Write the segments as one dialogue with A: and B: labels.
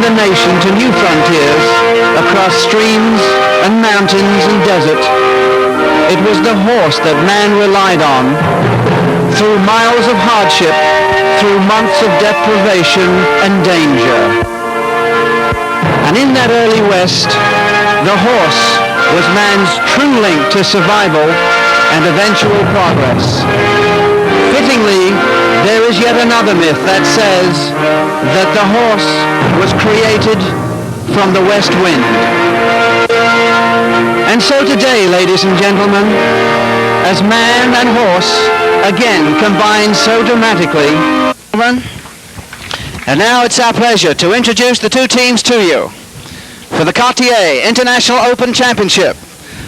A: the nation to new frontiers across streams and mountains and desert. It was the horse that man relied on through miles of hardship, through months of deprivation and danger. And in that early West, the horse was man's true link to survival and eventual progress. Fittingly, there is yet another myth that says that the horse was created from the west wind. And so today, ladies and gentlemen, as man and horse again combine so dramatically. And now it's our pleasure to introduce the two teams to you for the Cartier International Open Championship.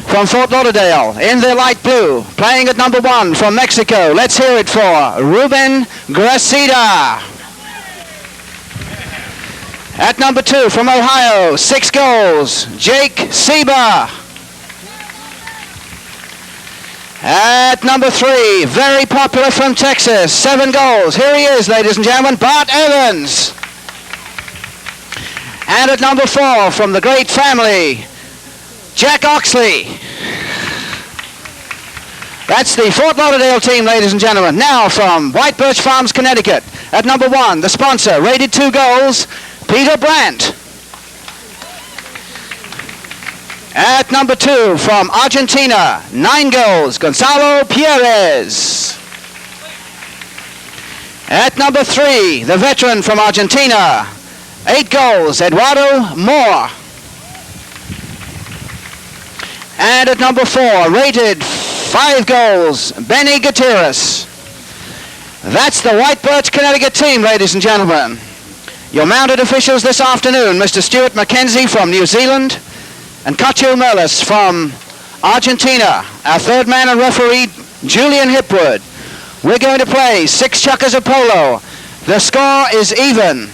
A: From Fort Lauderdale in the light blue, playing at number 1 from Mexico. Let's hear it for Ruben Gracida. At number 2 from Ohio, 6 goals, Jake Sieber. At number 3, very popular from Texas, 7 goals. Here he is, ladies and gentlemen, Bart Evans. And at number 4 from the great family, Jack Oxley. That's the Fort Lauderdale team, ladies and gentlemen. Now from White Birch Farms, Connecticut. At number 1, the sponsor, rated 2 goals, Peter Brandt. At number 2, from Argentina, 9 goals, Gonzalo Pierres. At number 3, the veteran from Argentina, 8 goals, Eduardo Moore. And at number 4, rated 5 goals, Benny Gutierrez. That's the White Birch, Connecticut team, ladies and gentlemen. Your mounted officials this afternoon, Mr. Stuart McKenzie from New Zealand and Cacho Merlis from Argentina. Our third man and referee, Julian Hipwood. We're going to play 6 chukkers of polo. The score is even.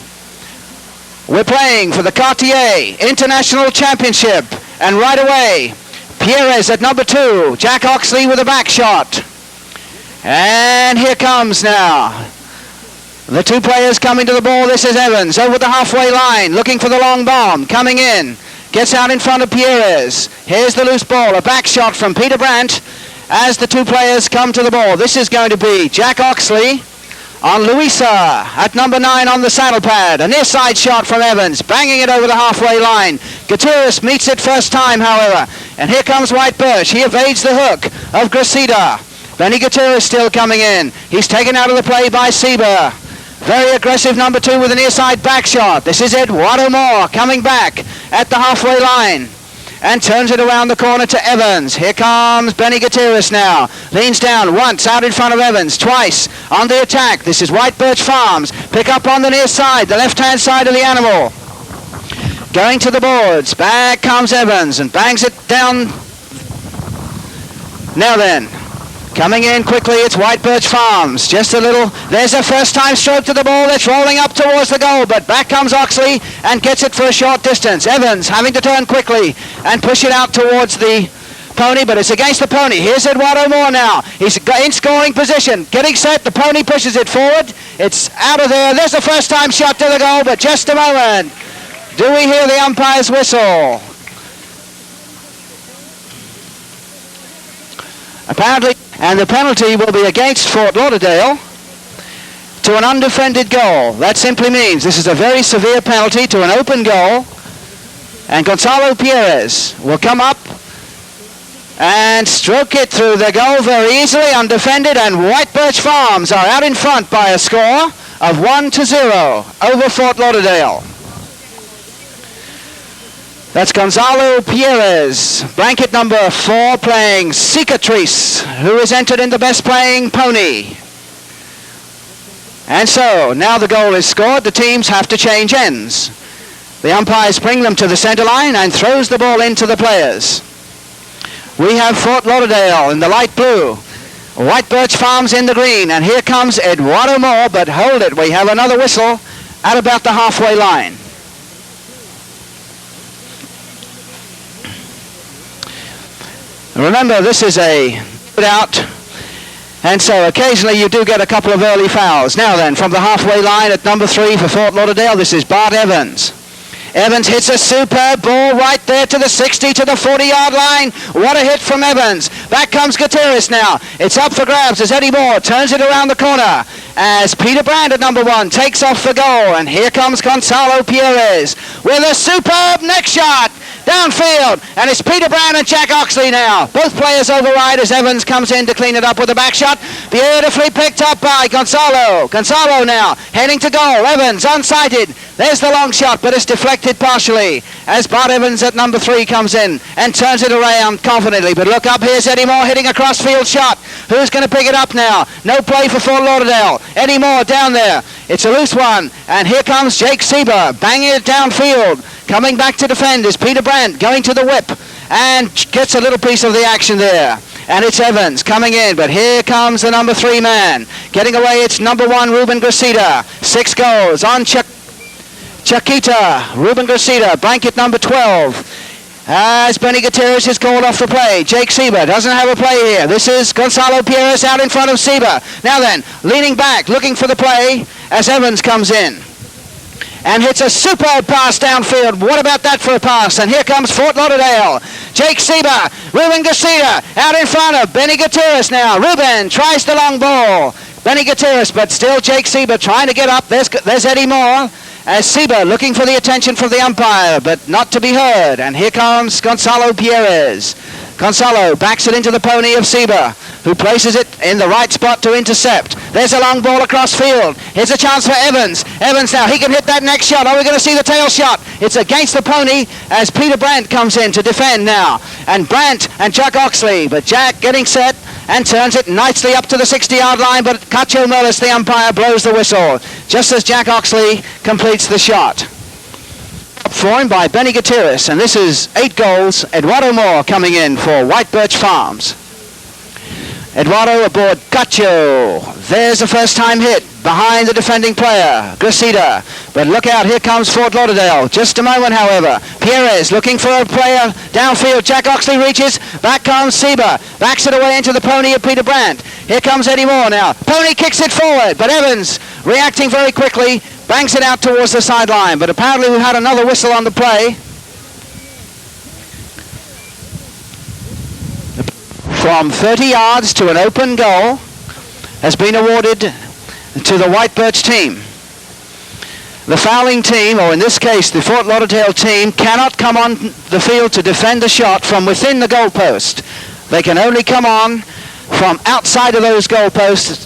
A: We're playing for the Cartier International Championship, and right away, Pierres at number 2, Jack Oxley with a back shot. And here comes now the 2 players coming to the ball. This is Evans over the halfway line, looking for the long bomb, coming in, gets out in front of Pierres. Here's the loose ball, a back shot from Peter Brandt as the 2 players come to the ball. This is going to be Jack Oxley on Louisa at number 9 on the saddle pad. A near side shot from Evans, banging it over the halfway line. Gutierrez meets it first time, however. And here comes White Birch. He evades the hook of Gracida. Benny Gutierrez still coming in. He's taken out of the play by Sieber. Very aggressive number 2 with a near side back shot. This is Eduardo Moore coming back at the halfway line and turns it around the corner to Evans. Here comes Benny Gutierrez now. Leans down once out in front of Evans, twice on the attack. This is White Birch Farms. Pick up on the near side, the left-hand side of the animal. Going to the boards. Back comes Evans and bangs it down. Now then, coming in quickly, it's White Birch Farms. Just a little. There's a first-time stroke to the ball. It's rolling up towards the goal, but back comes Oxley and gets it for a short distance. Evans having to turn quickly and push it out towards the pony, but it's against the pony. Here's Eduardo Moore now. He's in scoring position. Getting set. The pony pushes it forward. It's out of there. There's a first-time shot to the goal, but just a moment. Do we hear the umpire's whistle? Apparently, and the penalty will be against Fort Lauderdale to an undefended goal. That simply means this is a very severe penalty to an open goal, and Gonzalo Pierres will come up and stroke it through the goal very easily, undefended, and White Birch Farms are out in front by a score of 1-0 over Fort Lauderdale. That's Gonzalo Pierres, blanket number 4, playing Cicatrice, who is entered in the best playing pony. And so, now the goal is scored, the teams have to change ends. The umpires bring them to the center line and throws the ball into the players. We have Fort Lauderdale in the light blue, White Birch Farms in the green, and here comes Eduardo Moore, but hold it, we have another whistle at about the halfway line. Remember, this is a out, and so occasionally you do get a couple of early fouls. Now then, from the halfway line at number 3 for Fort Lauderdale, this is Bart Evans. Evans hits a superb ball right there to the 60, to the 40-yard line. What a hit from Evans. Back comes Gutierrez now. It's up for grabs as Eddie Moore turns it around the corner as Peter Brand at number 1 takes off for goal. And here comes Gonzalo Pierres with a superb neck shot downfield, and it's Peter Brand and Jack Oxley now. Both players override as Evans comes in to clean it up with a back shot. Beautifully picked up by Gonzalo. Gonzalo now heading to goal. Evans unsighted. There's the long shot, but it's deflected partially as Bart Evans at number 3 comes in and turns it around confidently. But look up, here's Eddie Moore hitting a crossfield shot. Who's going to pick it up now? No play for Fort Lauderdale. Eddie Moore down there. It's a loose one, and here comes Jake Sieber banging it downfield. Coming back to defend is Peter Brandt going to the whip and gets a little piece of the action there. And it's Evans coming in, but here comes the number 3 man. Getting away, it's number 1, Ruben Gracita. 6 goals on Chiquita. Ruben Gracita, blanket number 12. As Benny Gutierrez is called off the play. Jake Sieber doesn't have a play here. This is Gonzalo Pierres out in front of Sieber. Now then, leaning back, looking for the play as Evans comes in and hits a superb pass downfield. What about that for a pass? And here comes Fort Lauderdale. Jake Sieber, Ruben Gracita out in front of Benny Gutierrez now. Ruben tries the long ball. Benny Gutierrez, but still Jake Sieber trying to get up. There's Eddie Moore. As Sieber looking for the attention from the umpire, but not to be heard. And here comes Gonzalo Pierres. Gonzalo backs it into the pony of Sieber, who places it in the right spot to intercept. There's a long ball across field. Here's a chance for Evans. Evans now, he can hit that next shot. Are we going to see the tail shot? It's against the pony as Peter Brandt comes in to defend now. And Brandt and Jack Oxley, but Jack getting set and turns it nicely up to the 60-yard line, but Cacho Merlis, the umpire, blows the whistle just as Jack Oxley completes the shot. Up for him by Benny Gutierrez, and this is 8 goals. Eduardo Moore coming in for White Birch Farms. Eduardo aboard Cacho. There's a first-time hit behind the defending player, Gracita. But look out, here comes Fort Lauderdale. Just a moment, however. Pierres looking for a player downfield. Jack Oxley reaches. Back comes Sieber. Backs it away into the pony of Peter Brandt. Here comes Eddie Moore now. Pony kicks it forward, but Evans, reacting very quickly, bangs it out towards the sideline. But apparently we've had another whistle on the play. From 30 yards to an open goal has been awarded to the White Birch team. The fouling team, or in this case the Fort Lauderdale team, cannot come on the field to defend the shot from within the goalpost. They can only come on from outside of those goalposts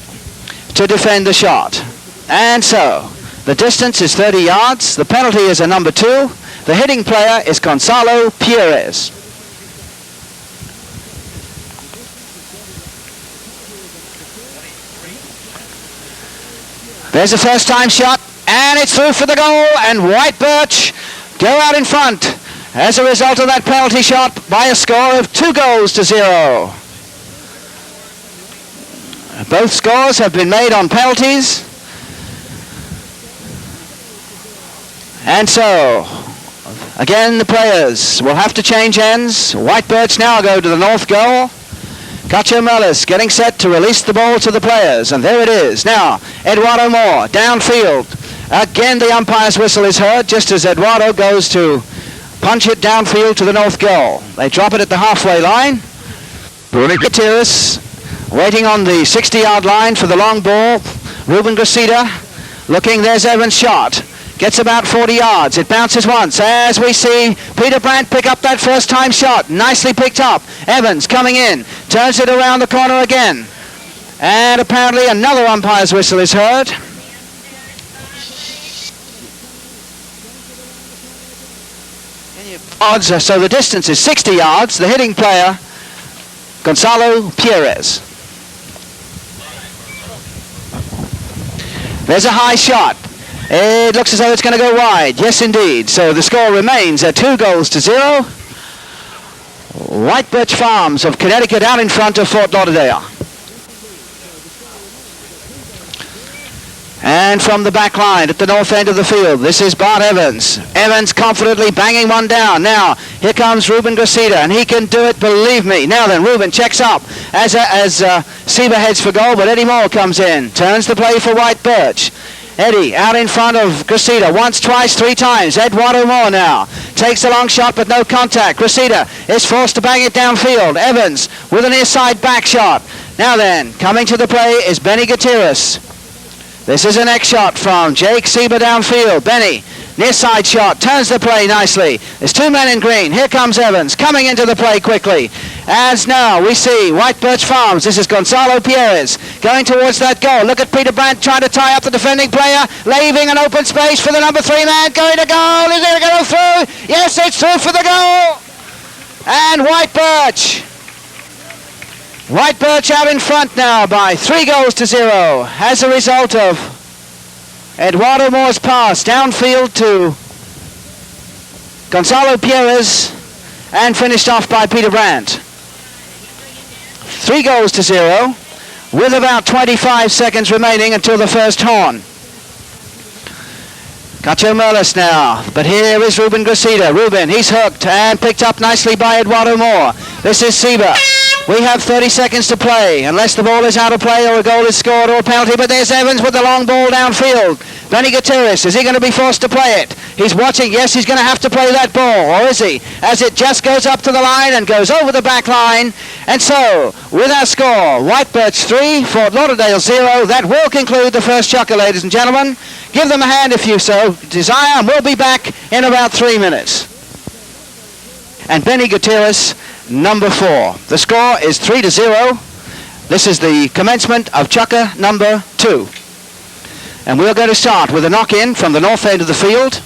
A: to defend the shot. And so, the distance is 30 yards. The penalty is a number 2. The hitting player is Gonzalo Pierres. There's a first-time shot, and it's through for the goal, and White Birch go out in front as a result of that penalty shot by a score of 2 goals to 0. Both scores have been made on penalties. And so, again, the players will have to change ends. White Birch now go to the north goal. Cacho Merlis getting set to release the ball to the players, and there it is. Now, Eduardo Moore, downfield. Again, the umpire's whistle is heard just as Eduardo goes to punch it downfield to the north goal. They drop it at the halfway line. Gutierrez waiting on the 60-yard line for the long ball. Ruben Gracita looking, there's Evans' shot. Gets about 40 yards. It bounces once as we see Peter Brandt pick up that first-time shot. Nicely picked up. Evans coming in. Turns it around the corner again. And apparently another umpire's whistle is heard. Odds, so the distance is 60 yards. The hitting player, Gonzalo Pierres. There's a high shot. It looks as though it's going to go wide. Yes, indeed. So the score remains at 2 goals to 0. White Birch Farms of Connecticut out in front of Fort Lauderdale. And from the back line at the north end of the field, this is Bart Evans. Evans confidently banging one down. Now, here comes Ruben Gracita, and he can do it, believe me. Now then, Ruben checks up as Sieber heads for goal, but Eddie Moore comes in. Turns the play for White Birch. Eddie out in front of Cressida. Once, twice, three times. Eduardo Moore now takes a long shot but no contact. Cressida is forced to bang it downfield. Evans with an near side back shot. Now then, coming to the play is Benny Gutierrez. This is a next shot from Jake Sieber downfield. Benny, near side shot, turns the play nicely. There's two men in green. Here comes Evans, coming into the play quickly. As now we see White Birch Farms. This is Gonzalo Pierres going towards that goal. Look at Peter Brandt trying to tie up the defending player, leaving an open space for the number 3 man. Going to goal. Is it going to go through? Yes, it's through for the goal. And White Birch out in front now by 3-0 as a result of Eduardo Moore's pass downfield to Gonzalo Pierres and finished off by Peter Brandt. 3-0 with about 25 seconds remaining until the first horn. Cacho Merlis now, but here is Ruben Gracida. Ruben, he's hooked and picked up nicely by Eduardo Moore. This is Sieber. We have 30 seconds to play, unless the ball is out of play or a goal is scored or a penalty. But there's Evans with the long ball downfield. Benny Gutierrez, is he going to be forced to play it? He's watching. Yes, he's going to have to play that ball, or is he? As it just goes up to the line and goes over the back line. And so, with our score, White Birch 3, Fort Lauderdale 0, that will conclude the first chukker, ladies and gentlemen. Give them a hand if you so desire, and we'll be back in about 3 minutes. And Benny Gutierrez, number 4. The score is 3-0. This is the commencement of chukker number 2. And we're going to start with a knock-in from the north end of the field.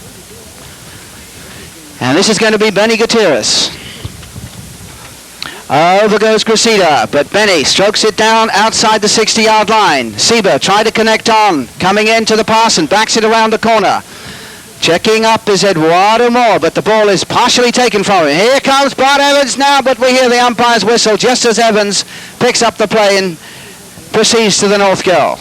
A: And this is going to be Benny Gutierrez. Over goes Cressida, but Benny strokes it down outside the 60-yard line. Sieber tried to connect on, coming into the pass and backs it around the corner. Checking up is Eduardo Moore, but the ball is partially taken from him. Here comes Bart Evans now, but we hear the umpire's whistle just as Evans picks up the play and proceeds to the north goal.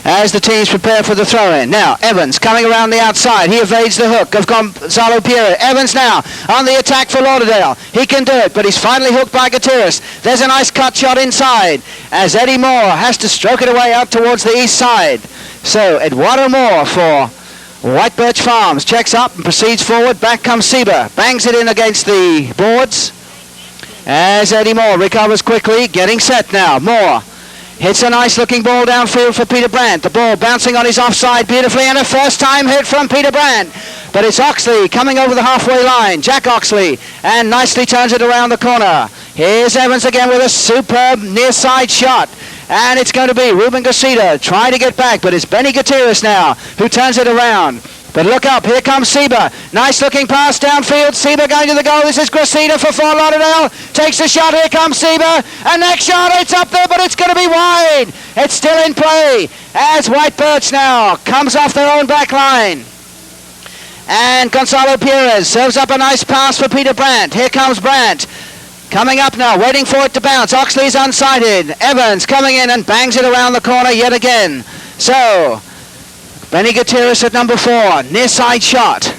A: As the teams prepare for the throw-in. Now, Evans coming around the outside. He evades the hook of Gonzalo Pierre. Evans now on the attack for Lauderdale. He can do it, but he's finally hooked by Gutierrez. There's a nice cut shot inside as Eddie Moore has to stroke it away out towards the east side. So, Eduardo Moore for White Birch Farms checks up and proceeds forward. Back comes Sieber. Bangs it in against the boards as Eddie Moore recovers quickly. Getting set now. Moore hits a nice looking ball downfield for Peter Brandt. The ball bouncing on his offside beautifully, and a first time hit from Peter Brandt. But it's Oxley coming over the halfway line. Jack Oxley, and nicely turns it around the corner. Here's Evans again with a superb near side shot. And it's going to be Ruben Gracida trying to get back, but it's Benny Gutierrez now who turns it around. But look up, here comes Sieber. Nice looking pass downfield. Sieber going to the goal. This is Gracida for Fort Lauderdale. Takes a shot, here comes Sieber. And next shot, it's up there, but it's going to be wide. It's still in play as White Birch now comes off their own back line. And Gonzalo Pierres serves up a nice pass for Peter Brandt. Here comes Brandt. Coming up now, waiting for it to bounce. Oxley's unsighted. Evans coming in and bangs it around the corner yet again. So, Benny Gutierrez at number 4, near side shot.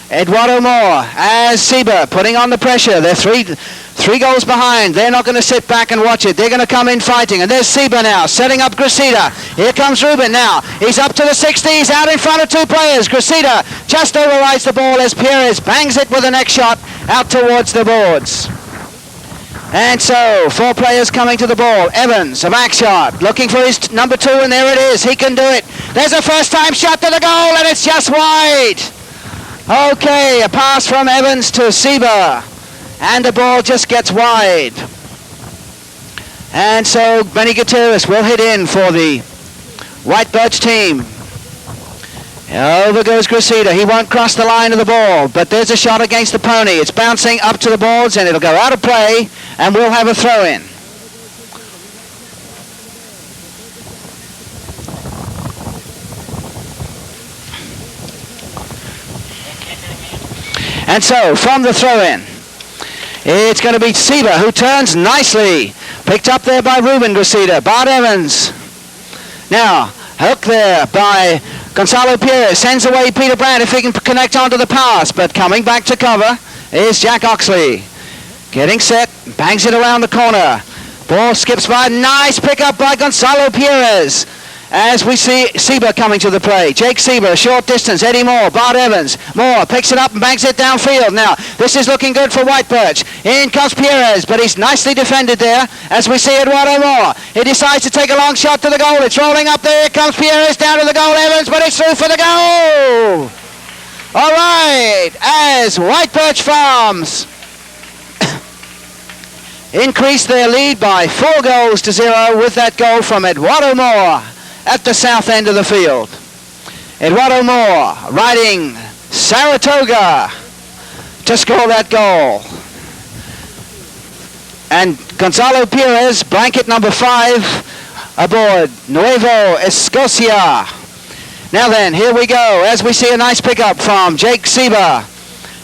A: Eduardo Moore as Sieber putting on the pressure. They're three goals behind. They're not going to sit back and watch it. They're going to come in fighting. And there's Sieber now setting up Gracida. Here comes Ruben now. He's up to the 60s, out in front of 2 players. Gracida just overrides the ball as Pierres bangs it with the next shot out towards the boards. And so, 4 players coming to the ball. Evans, a back shot, looking for his number 2, and there it is. He can do it. There's a first-time shot to the goal, and it's just wide. Okay, a pass from Evans to Sieber, and the ball just gets wide. And so, Benny Gutierrez will hit in for the White Birch team. Over goes Gracida. He won't cross the line of the ball, but there's a shot against the pony. It's bouncing up to the boards, and it'll go out of play, and we'll have a throw-in. And so, from the throw-in, it's going to be Sieber, who turns nicely. Picked up there by Ruben Gracida. Bart Evans. Now, hooked there by Gonzalo Pierre. Sends away Peter Brandt if he can connect onto the pass. But coming back to cover is Jack Oxley. Getting set, bangs it around the corner. Ball skips by. Nice pickup by Gonzalo Perez. As we see Sieber coming to the play. Jake Sieber, short distance. Eddie Moore, Bart Evans. Moore picks it up and banks it downfield. Now, this is looking good for White Birch. In comes Perez, but he's nicely defended there. As we see Eduardo Moore. He decides to take a long shot to the goal. It's rolling up there. Here comes Perez down to the goal. Evans, but it's through for the goal. All right. As White Birch Farms increase their lead by 4 goals to 0 with that goal from Eduardo Moore at the south end of the field. Eduardo Moore riding Saratoga to score that goal. And Gonzalo Perez, blanket number 5, aboard Nuevo Escocia. Now then, here we go, as we see a nice pickup from Jake Sieber.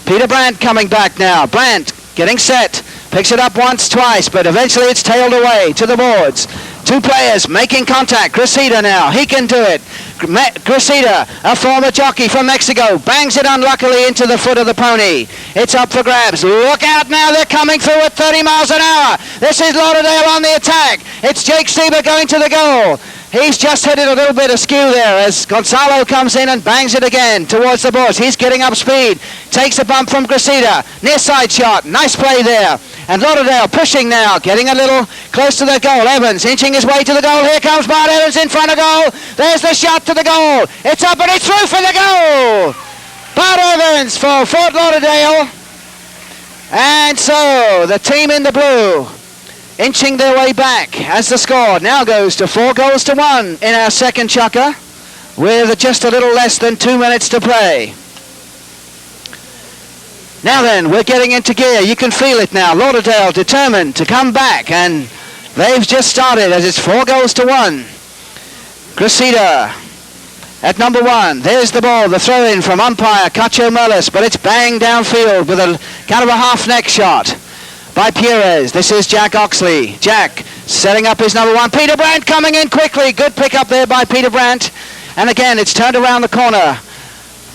A: Peter Brandt coming back now. Brandt getting set. Picks it up once, twice, but eventually it's tailed away to the boards. 2 players making contact. Grisida now. He can do it. Grisida, a former jockey from Mexico, bangs it unluckily into the foot of the pony. It's up for grabs. Look out now. They're coming through at 30 miles an hour. This is Lauderdale on the attack. It's Jake Sieber going to the goal. He's just hit it a little bit askew there as Gonzalo comes in and bangs it again towards the boards. He's getting up speed. Takes a bump from Grisida. Near side shot. Nice play there. And Lauderdale pushing now, getting a little close to the goal. Evans inching his way to the goal. Here comes Bart Evans in front of goal. There's the shot to the goal. It's up and it's through for the goal. Bart Evans for Fort Lauderdale. And so the team in the blue inching their way back as the score now goes to 4 goals to 1 in our second chukker with just a little less than 2 minutes to play. Now then, we're getting into gear. You can feel it now. Lauderdale determined to come back, and they've just started as it's 4 goals to 1. Grisida at number 1. There's the ball, the throw-in from umpire Cacho Merlis, but it's banged downfield with a kind of a half-neck shot by Perez. This is Jack Oxley. Jack setting up his number 1. Peter Brandt coming in quickly. Good pick up there by Peter Brandt. And again, it's turned around the corner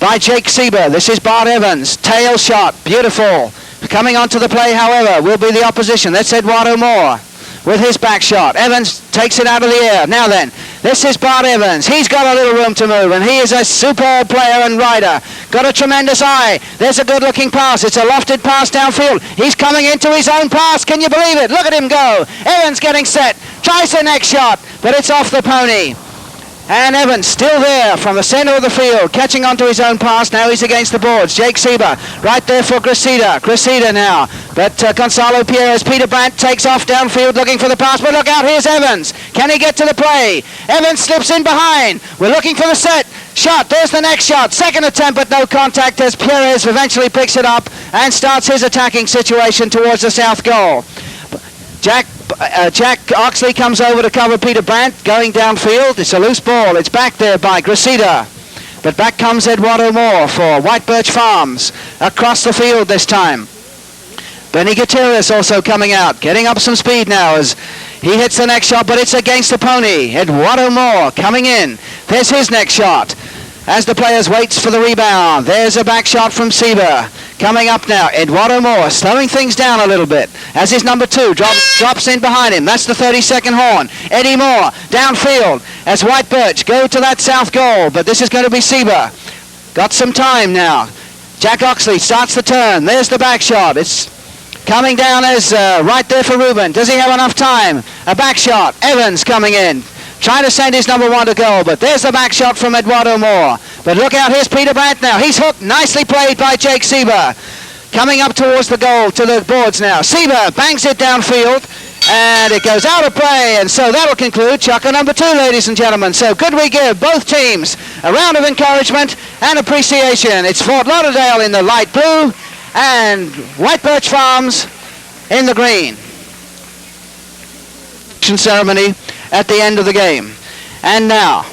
A: by Jake Sieber. This is Bart Evans. Tail shot. Beautiful. Coming onto the play, however, will be the opposition. That's Eduardo Moore with his back shot. Evans takes it out of the air. Now then, this is Bart Evans. He's got a little room to move, and he is a superb player and rider. Got a tremendous eye. There's a good-looking pass. It's a lofted pass downfield. He's coming into his own pass. Can you believe it? Look at him go. Evans getting set. Tries the next shot, but it's off the pony. And Evans still there from the center of the field, catching onto his own pass. Now he's against the boards. Jake Sieber right there for Grisida. Grisida now. But Gonzalo Perez, Peter Brandt takes off downfield looking for the pass. But look out, here's Evans. Can he get to the play? Evans slips in behind. We're looking for the set. Shot. There's the next shot. Second attempt, but no contact as Perez eventually picks it up and starts his attacking situation towards the south goal. Jack Oxley comes over to cover Peter Brandt, going downfield. It's a loose ball. It's back there by Grisida. But back comes Eduardo Moore for White Birch Farms. Across the field this time. Benny Gutierrez also coming out, getting up some speed now as he hits the next shot, but it's against the pony. Eduardo Moore coming in. There's his next shot. As the players waits for the rebound, there's a back shot from Sieber. Coming up now, Eduardo Moore slowing things down a little bit as his number 2 drops in behind him. That's the 32nd horn. Eddie Moore downfield as White Birch go to that south goal, but this is going to be Sieber. Got some time now. Jack Oxley starts the turn. There's the back shot. It's coming down as right there for Ruben. Does he have enough time? A back shot. Evans coming in. Trying to send his number 1 to goal, but there's the back shot from Eduardo Moore. But look out, here's Peter Brandt now. He's hooked. Nicely played by Jake Sieber. Coming up towards the goal, to the boards now. Sieber bangs it downfield, and it goes out of play. And so that'll conclude chukker number 2, ladies and gentlemen. So could we give both teams a round of encouragement and appreciation? It's Fort Lauderdale in the light blue and White Birch Farms in the green. Ceremony at the end of the game. And now,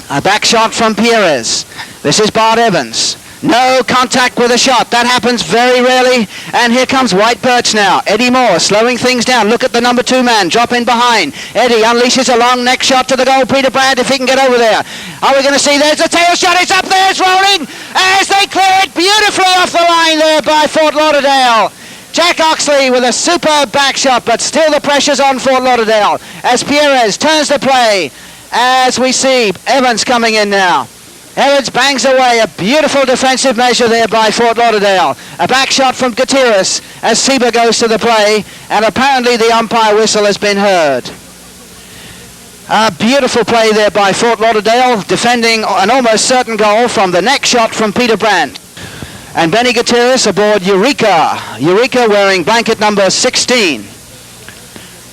A: a back shot from Perez. This is Bart Evans. No contact with a shot. That happens very rarely. And here comes White Birch now. Eddie Moore slowing things down. Look at the number 2 man drop in behind. Eddie unleashes a long neck shot to the goal. Peter Brandt, if he can get over there. Are we going to see? There's a tail shot. It's up there. It's rolling as they clear it beautifully off the line there by Fort Lauderdale. Jack Oxley with a superb back shot, but still the pressure's on Fort Lauderdale as Perez turns the play. As we see Evans coming in now. Evans bangs away, a beautiful defensive measure there by Fort Lauderdale. A back shot from Gutierrez as Sieber goes to the play, and apparently the umpire whistle has been heard. A beautiful play there by Fort Lauderdale, defending an almost certain goal from the neck shot from Peter Brandt. And Benny Gutierrez aboard Eureka. Eureka wearing blanket number 16.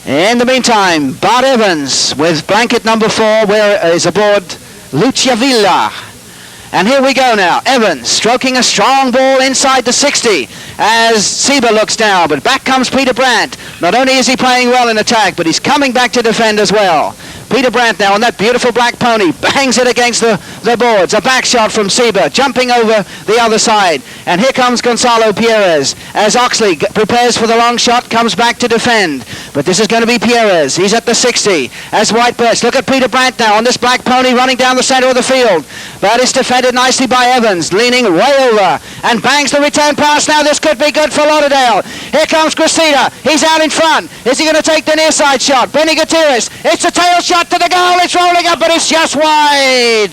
A: In the meantime, Bart Evans with blanket number 4 is aboard Lucia Villa. And here we go now. Evans stroking a strong ball inside the 60 as Sieber looks down, but back comes Peter Brandt. Not only is he playing well in attack, but he's coming back to defend as well. Peter Brandt now on that beautiful black pony, bangs it against the boards. A back shot from Sieber, jumping over the other side. And here comes Gonzalo Perez as Oxley prepares for the long shot, comes back to defend. But this is going to be Perez. He's at the 60 as White Birch. Look at Peter Brandt now on this black pony running down the center of the field. But it's defended nicely by Evans, leaning way over and bangs the return pass. Now this could be good for Lauderdale. Here comes Cressida. He's out in front. Is he going to take the near side shot? Benny Gutierrez. It's a tail shot to the goal. It's rolling up, but it's just wide.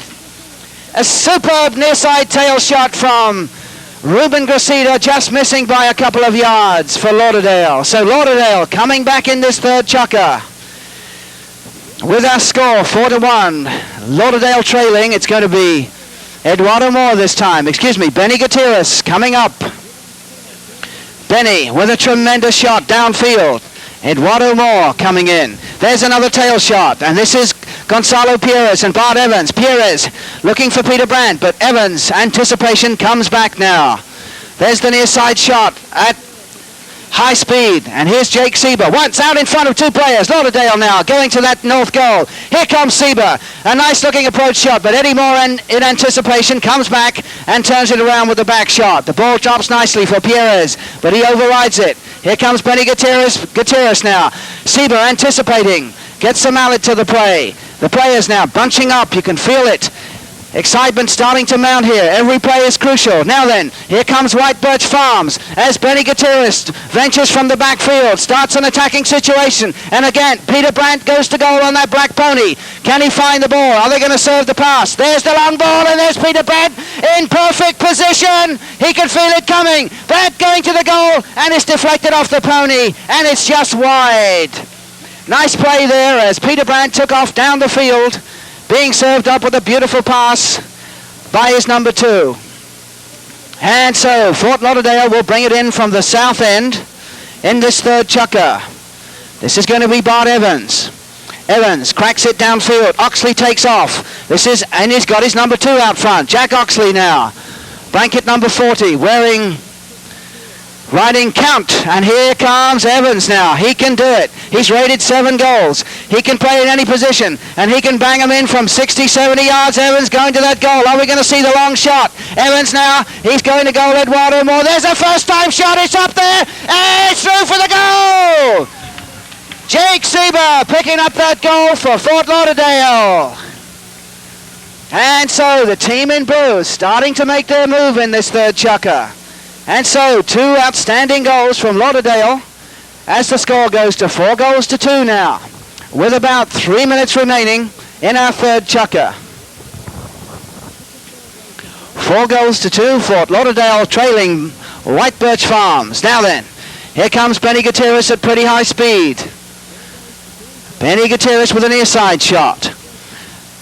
A: A superb near side tail shot from Ruben Cressida, just missing by a couple of yards for Lauderdale. So Lauderdale coming back in this third chukker with our score 4-1. Lauderdale trailing. It's going to be Eduardo Moore this time. Benny Gutierrez coming up. Benny with a tremendous shot downfield. Eduardo Moore coming in. There's another tail shot, and this is Gonzalo Perez and Bart Evans. Perez looking for Peter Brandt, but Evans' anticipation comes back now. There's the near side shot at high speed, and here's Jake Sieber. Once out in front of two players. Lauderdale now going to that north goal. Here comes Sieber. A nice looking approach shot, but Eddie Moore in anticipation comes back and turns it around with the back shot. The ball drops nicely for Perez, but he overrides it. Here comes Benny Gutierrez now. Sieber anticipating. Gets the mallet to the play. The players now bunching up. You can feel it. Excitement starting to mount here. Every play is crucial. Now then, here comes White Birch Farms as Benny Gutierrez ventures from the backfield, starts an attacking situation, and again, Peter Brandt goes to goal on that black pony. Can he find the ball? Are they going to serve the pass? There's the long ball, and there's Peter Brandt in perfect position. He can feel it coming. Brandt going to the goal, and it's deflected off the pony, and it's just wide. Nice play there as Peter Brandt took off down the field, being served up with a beautiful pass by his number 2. And so Fort Lauderdale will bring it in from the south end in this third chukker. This is going to be Bart Evans. Evans cracks it downfield. Oxley takes off. And he's got his number 2 out front. Jack Oxley now. Blanket number 40 riding count, and here comes Evans now. He can do it. He's rated 7 goals. He can play in any position, and he can bang them in from 60, 70 yards. Evans going to that goal. Are we going to see the long shot? Evans now, he's going to goal. Eduardo Moore. There's a first-time shot. It's up there, and it's through for the goal. Jake Sieber picking up that goal for Fort Lauderdale. And so the team in blue starting to make their move in this third chukker. And so 2 outstanding goals from Lauderdale as the score goes to 4-2 now, with about 3 minutes remaining in our third chukker. 4-2, Fort Lauderdale trailing White Birch Farms. Now then, here comes Benny Gutierrez at pretty high speed. Benny Gutierrez with a near side shot.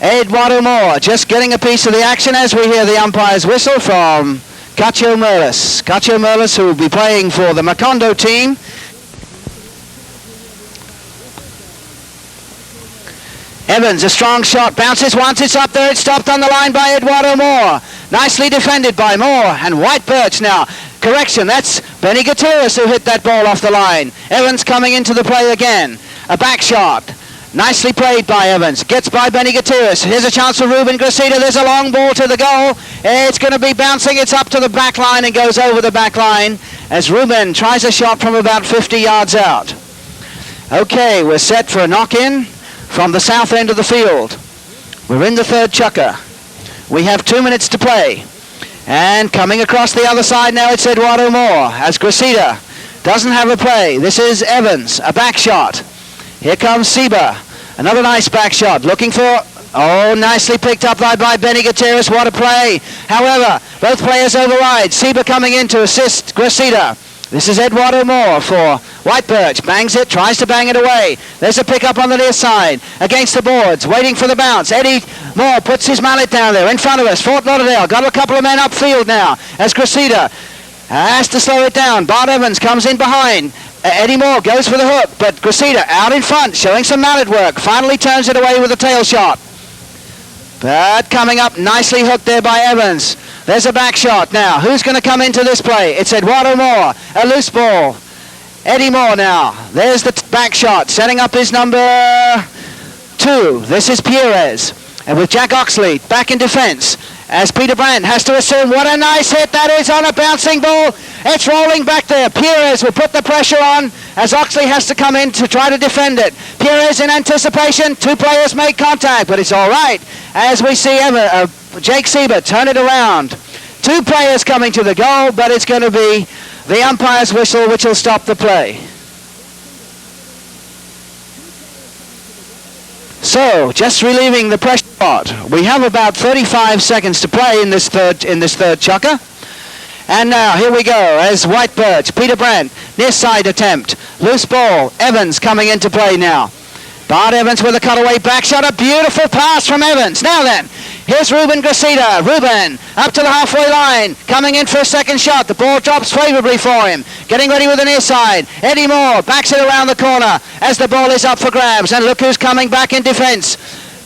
A: Eduardo Moore just getting a piece of the action as we hear the umpire's whistle from Cacio Merlis, who will be playing for the Macondo team. Evans, a strong shot, bounces once, it's up there, it's stopped on the line by Eduardo Moore. Nicely defended by Moore, and White Birch now. Correction, that's Benny Gutierrez who hit that ball off the line. Evans coming into the play again. A back shot. Nicely played by Evans. Gets by Benny Gutierrez. Here's a chance for Ruben Cressida. There's a long ball to the goal. It's going to be bouncing. It's up to the back line and goes over the back line as Ruben tries a shot from about 50 yards out. Okay, we're set for a knock-in from the south end of the field. We're in the third chukker. We have 2 minutes to play. And coming across the other side now, it's Eduardo Moore as Cressida doesn't have a play. This is Evans, a back shot. Here comes Sieber, another nice back shot, looking for, oh, nicely picked up by Benny Gutierrez. What a play. However, both players override. Sieber coming in to assist Gracida. This is Eduardo Moore for White Birch. Bangs it, tries to bang it away. There's a pickup on the near side against the boards, waiting for the bounce. Eddie Moore puts his mallet down there in front of us. Fort Lauderdale got a couple of men upfield now as Gracida has to slow it down. Bart Evans comes in behind. Eddie Moore goes for the hook, but Gracida out in front, showing some mallet work. Finally turns it away with a tail shot. But coming up, nicely hooked there by Evans. There's a back shot now. Who's going to come into this play? It's Eduardo Moore. A loose ball. Eddie Moore now. There's the back shot, setting up his number 2. This is Perez. And with Jack Oxley back in defense, as Peter Brandt has to assume. What a nice hit that is on a bouncing ball. It's rolling back there. Perez will put the pressure on as Oxley has to come in to try to defend it. Perez in anticipation. 2 players make contact, but it's all right. As we see Jake Sieber turn it around. 2 players coming to the goal, but it's going to be the umpire's whistle which will stop the play. So, just relieving the pressure spot. We have about 35 seconds to play in this third chukker. And now, here we go, as White Birch, Peter Brandt, near side attempt. Loose ball, Evans coming into play now. Bart Evans with a cutaway back shot, a beautiful pass from Evans. Now then, here's Ruben Gracida. Ruben up to the halfway line, coming in for a second shot. The ball drops favorably for him. Getting ready with the near side. Eddie Moore backs it around the corner as the ball is up for grabs. And look who's coming back in defense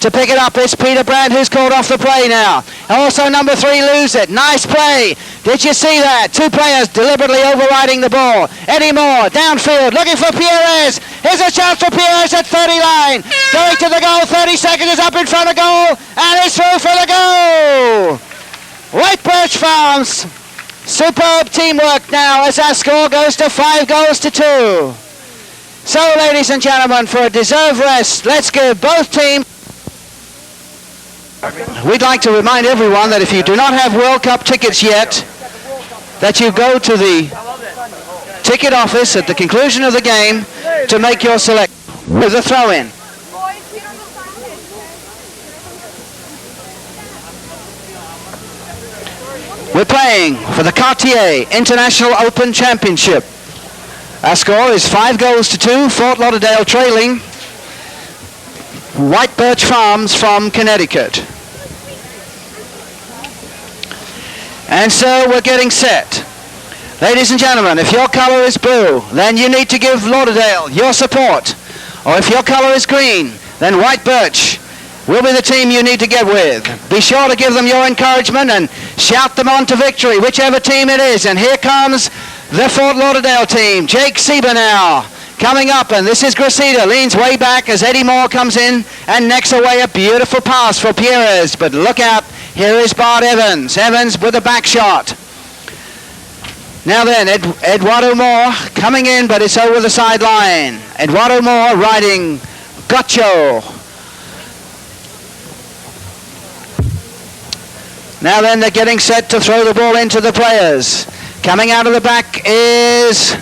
A: to pick it up. It's Peter Brandt who's called off the play now. Also number 3 lose it. Nice play. Did you see that? 2 players deliberately overriding the ball. Eddie Moore downfield looking for Perez. Here's a chance for Perez at 30 line. Going to the goal. 30 seconds is up in front of goal. And it's through for the goal. White Birch Farms. Superb teamwork now as our score goes to 5 goals to 2. So, ladies and gentlemen, for a deserved rest, let's give both teams. We'd like to remind everyone that if you do not have World Cup tickets yet, that you go to the ticket office at the conclusion of the game to make your selection with a throw-in. We're playing for the Cartier International Open Championship. Our score is 5 goals to 2, Fort Lauderdale trailing White Birch Farms from Connecticut. And so we're getting set. Ladies and gentlemen, if your color is blue, then you need to give Lauderdale your support. Or if your color is green, then White Birch will be the team you need to get with. Be sure to give them your encouragement and shout them on to victory, whichever team it is. And here comes the Fort Lauderdale team. Jake Sieber now coming up, and this is Gracida. Leans way back as Eddie Moore comes in and necks away a beautiful pass for Perez. But look out, here is Bart Evans. Evans with a back shot. Now then, Eduardo Moore coming in, but it's over the sideline. Eduardo Moore riding Gotcho. Now then, they're getting set to throw the ball into the players. Coming out of the back is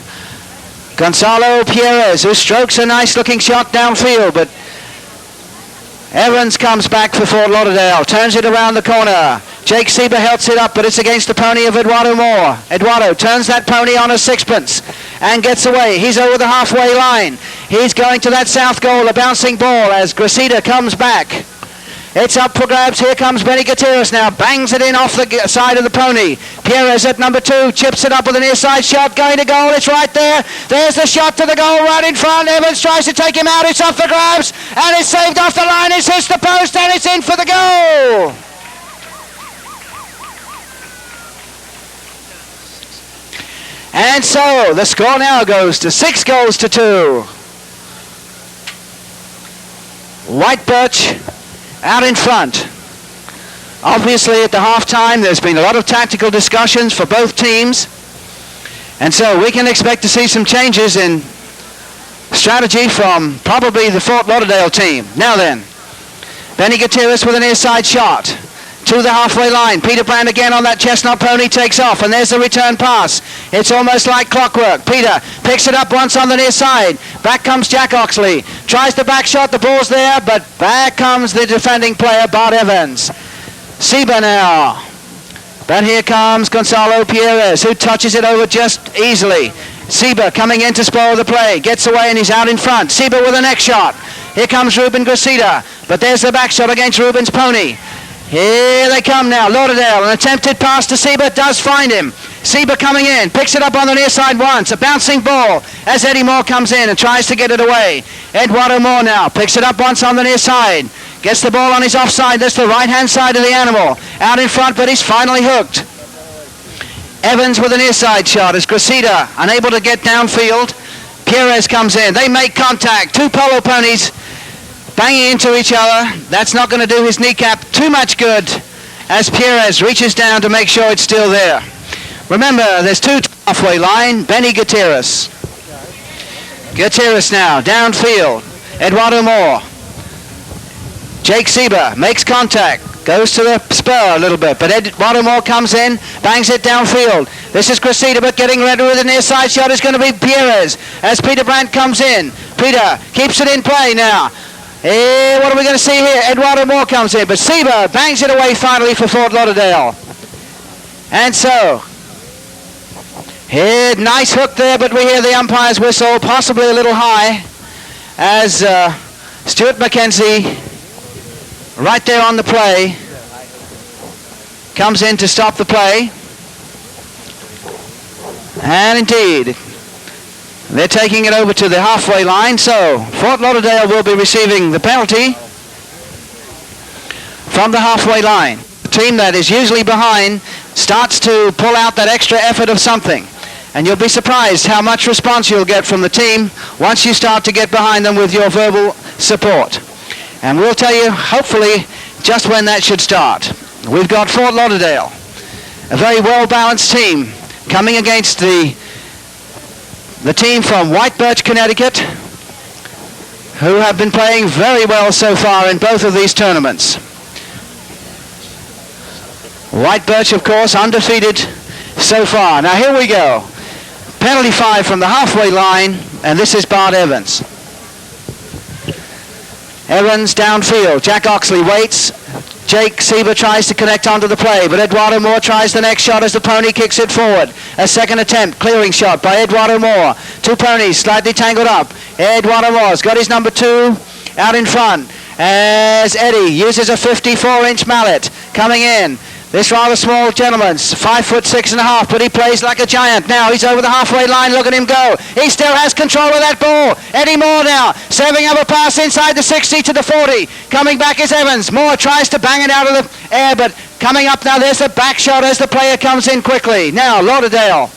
A: Gonzalo Perez, who strokes a nice-looking shot downfield, but Evans comes back for Fort Lauderdale, turns it around the corner. Jake Sieber helps it up, but it's against the pony of Eduardo Moore. Eduardo turns that pony on a sixpence and gets away. He's over the halfway line. He's going to that south goal, a bouncing ball as Gracida comes back. It's up for grabs. Here comes Benny Gutierrez now. Bangs it in off the side of the pony. Perez at number 2. Chips it up with an near side shot. Going to goal. It's right there. There's the shot to the goal right in front. Evans tries to take him out. It's up for grabs. And it's saved off the line. It's hits the post and it's in for the goal. And so the score now goes to 6 goals to 2. White Birch out in front. Obviously at the halftime there's been a lot of tactical discussions for both teams, and so we can expect to see some changes in strategy from probably the Fort Lauderdale team. Now then, Benny Gutierrez with an near side shot. to the halfway line. Peter Brand again on that chestnut pony, takes off, and there's the return pass. It's almost like clockwork. Peter picks it up once on the near side. Back comes Jack Oxley. Tries the back shot, the ball's there, but back comes the defending player, Bart Evans. Sieber now. But here comes Gonzalo Pierres, who touches it over just easily. Sieber coming in to spoil the play. Gets away and he's out in front. Sieber with the next shot. Here comes Ruben Gracida. But there's the back shot against Ruben's pony. Here they come now. Lauderdale, an attempted pass to Sieber, does find him. Sieber coming in, picks it up on the near side once. A bouncing ball as Eddie Moore comes in and tries to get it away. Eduardo Moore now picks it up once on the near side. Gets the ball on his offside. That's the right-hand side of the animal. Out in front, but he's finally hooked. Evans with a near side shot as Gracida unable to get downfield. Pierres comes in. They make contact. Two polo ponies banging into each other. That's not going to do his kneecap too much good as Pierres reaches down to make sure it's still there. Remember, there's two halfway line. Benny Gutierrez. Gutierrez now, downfield. Eduardo Moore. Jake Sieber makes contact. Goes to the spur a little bit, but Eduardo Moore comes in, bangs it downfield. This is Gracida, but getting ready with a near side shot is going to be Pierres as Peter Brandt comes in. Peter keeps it in play now. Hey, what are we going to see here? Eduardo Moore comes in, but Sieber bangs it away finally for Fort Lauderdale. And so, here, nice hook there, but we hear the umpire's whistle, possibly a little high, as Stuart McKenzie, right there on the play, comes in to stop the play. And indeed, they're taking it over to the halfway line, so Fort Lauderdale will be receiving the penalty from the halfway line. The team that is usually behind starts to pull out that extra effort of something, and you'll be surprised how much response you'll get from the team once you start to get behind them with your verbal support. And we'll tell you, hopefully, just when that should start. We've got Fort Lauderdale, a very well-balanced team, coming against the team from White Birch, Connecticut, who have been playing very well so far in both of these tournaments. White Birch, of course, undefeated so far. Now here we go. Penalty 5 from the halfway line, and this is Bart Evans. Evans downfield. Jack Oxley waits. Jake Sieber tries to connect onto the play, but Eduardo Moore tries the next shot as the pony kicks it forward. A second attempt, clearing shot by Eduardo Moore. Two ponies slightly tangled up. Eduardo Moore's got his number 2 out in front as Eddie uses a 54-inch mallet coming in. This rather small gentleman's 5'6.5", but he plays like a giant. Now he's over the halfway line. Look at him go. He still has control of that ball. Eddie Moore now serving up a pass inside the 60 to the 40. Coming back is Evans. Moore tries to bang it out of the air, but coming up now, there's a back shot as the player comes in quickly. Now Lauderdale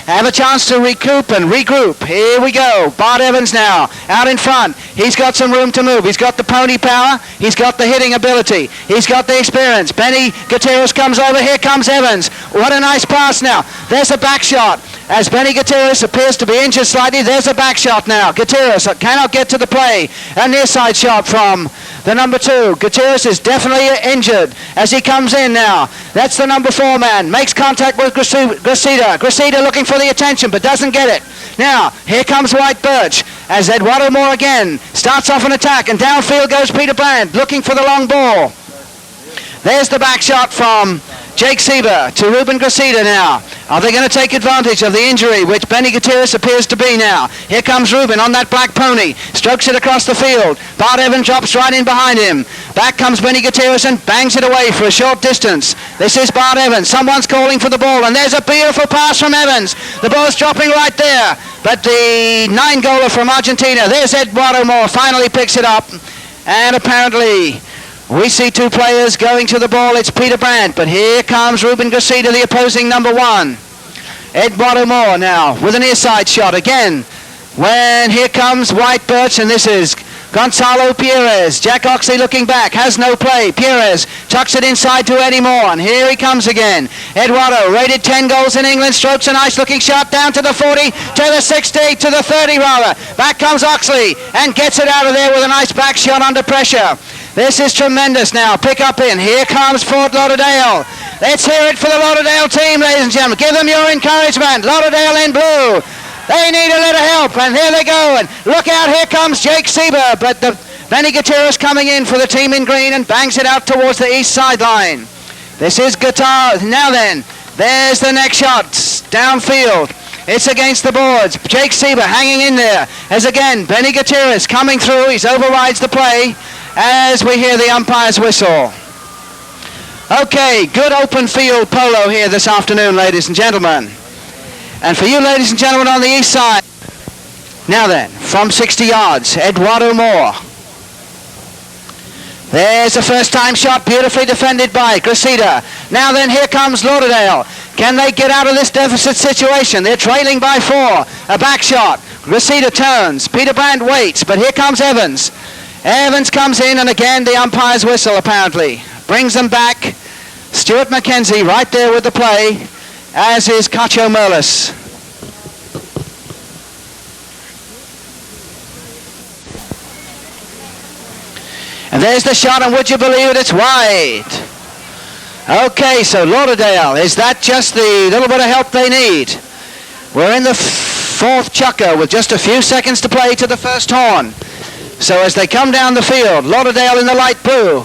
A: have a chance to recoup and regroup. Here we go. Bart Evans now out in front. He's got some room to move. He's got the pony power. He's got the hitting ability. He's got the experience. Benny Gutierrez comes over. Here comes Evans. What a nice pass now. There's a back shot. As Benny Gutierrez appears to be injured slightly, there's a back shot now. Gutierrez cannot get to the play. A near side shot from the number 2. Gutierrez is definitely injured as he comes in now. That's the number 4 man. Makes contact with Gracida. Gracida looking for the attention but doesn't get it. Now, here comes White Birch as Eduardo Moore again starts off an attack, and downfield goes Peter Brand looking for the long ball. There's the back shot from Jake Sieber to Ruben Gracida now. Are they going to take advantage of the injury which Benny Gutierrez appears to be now? Here comes Ruben on that black pony. Strokes it across the field. Bart Evans drops right in behind him. Back comes Benny Gutierrez and bangs it away for a short distance. This is Bart Evans. Someone's calling for the ball, and there's a beautiful pass from Evans. The ball's dropping right there. But the 9-goaler from Argentina, there's Eduardo Moore, finally picks it up. And apparently we see 2 players going to the ball. It's Peter Brandt, but here comes Ruben Gracida, the opposing number 1. Eduardo Moore now with an near side shot again. When here comes White Birch, and this is Gonzalo Pierres. Jack Oxley looking back, has no play. Pierres tucks it inside to Eddie Moore, and here he comes again. Eduardo, rated 10 goals in England, strokes a nice looking shot down to the 40, to the 60, to the 30 rather. Back comes Oxley and gets it out of there with a nice back shot under pressure. This is tremendous now. Pick up in. Here comes Fort Lauderdale. Let's hear it for the Lauderdale team, ladies and gentlemen. Give them your encouragement. Lauderdale in blue. They need a little help, and here they go. And look out, here comes Jake Sieber. But Benny Gutierrez coming in for the team in green and bangs it out towards the east sideline. This is Guitar. Now then, there's the next shot. Downfield. It's against the boards. Jake Sieber hanging in there. As again, Benny Gutierrez coming through. He overrides the play as we hear the umpire's whistle. Okay, good open field polo here this afternoon, ladies and gentlemen. And for you, ladies and gentlemen, on the east side. Now then, from 60 yards, Eduardo Moore. There's a first-time shot, beautifully defended by Gracida. Now then, here comes Lauderdale. Can they get out of this deficit situation? They're trailing by 4. A back shot. Gracida turns. Peter Brandt waits, but here comes Evans. Evans comes in, and again the umpire's whistle apparently brings them back. Stuart McKenzie right there with the play, as is Cacho Merlis. And there's the shot, and would you believe it, it's wide. Okay, so Lauderdale, is that just the little bit of help they need? We're in the fourth chukker with just a few seconds to play to the first horn. So as they come down the field, Lauderdale in the light blue.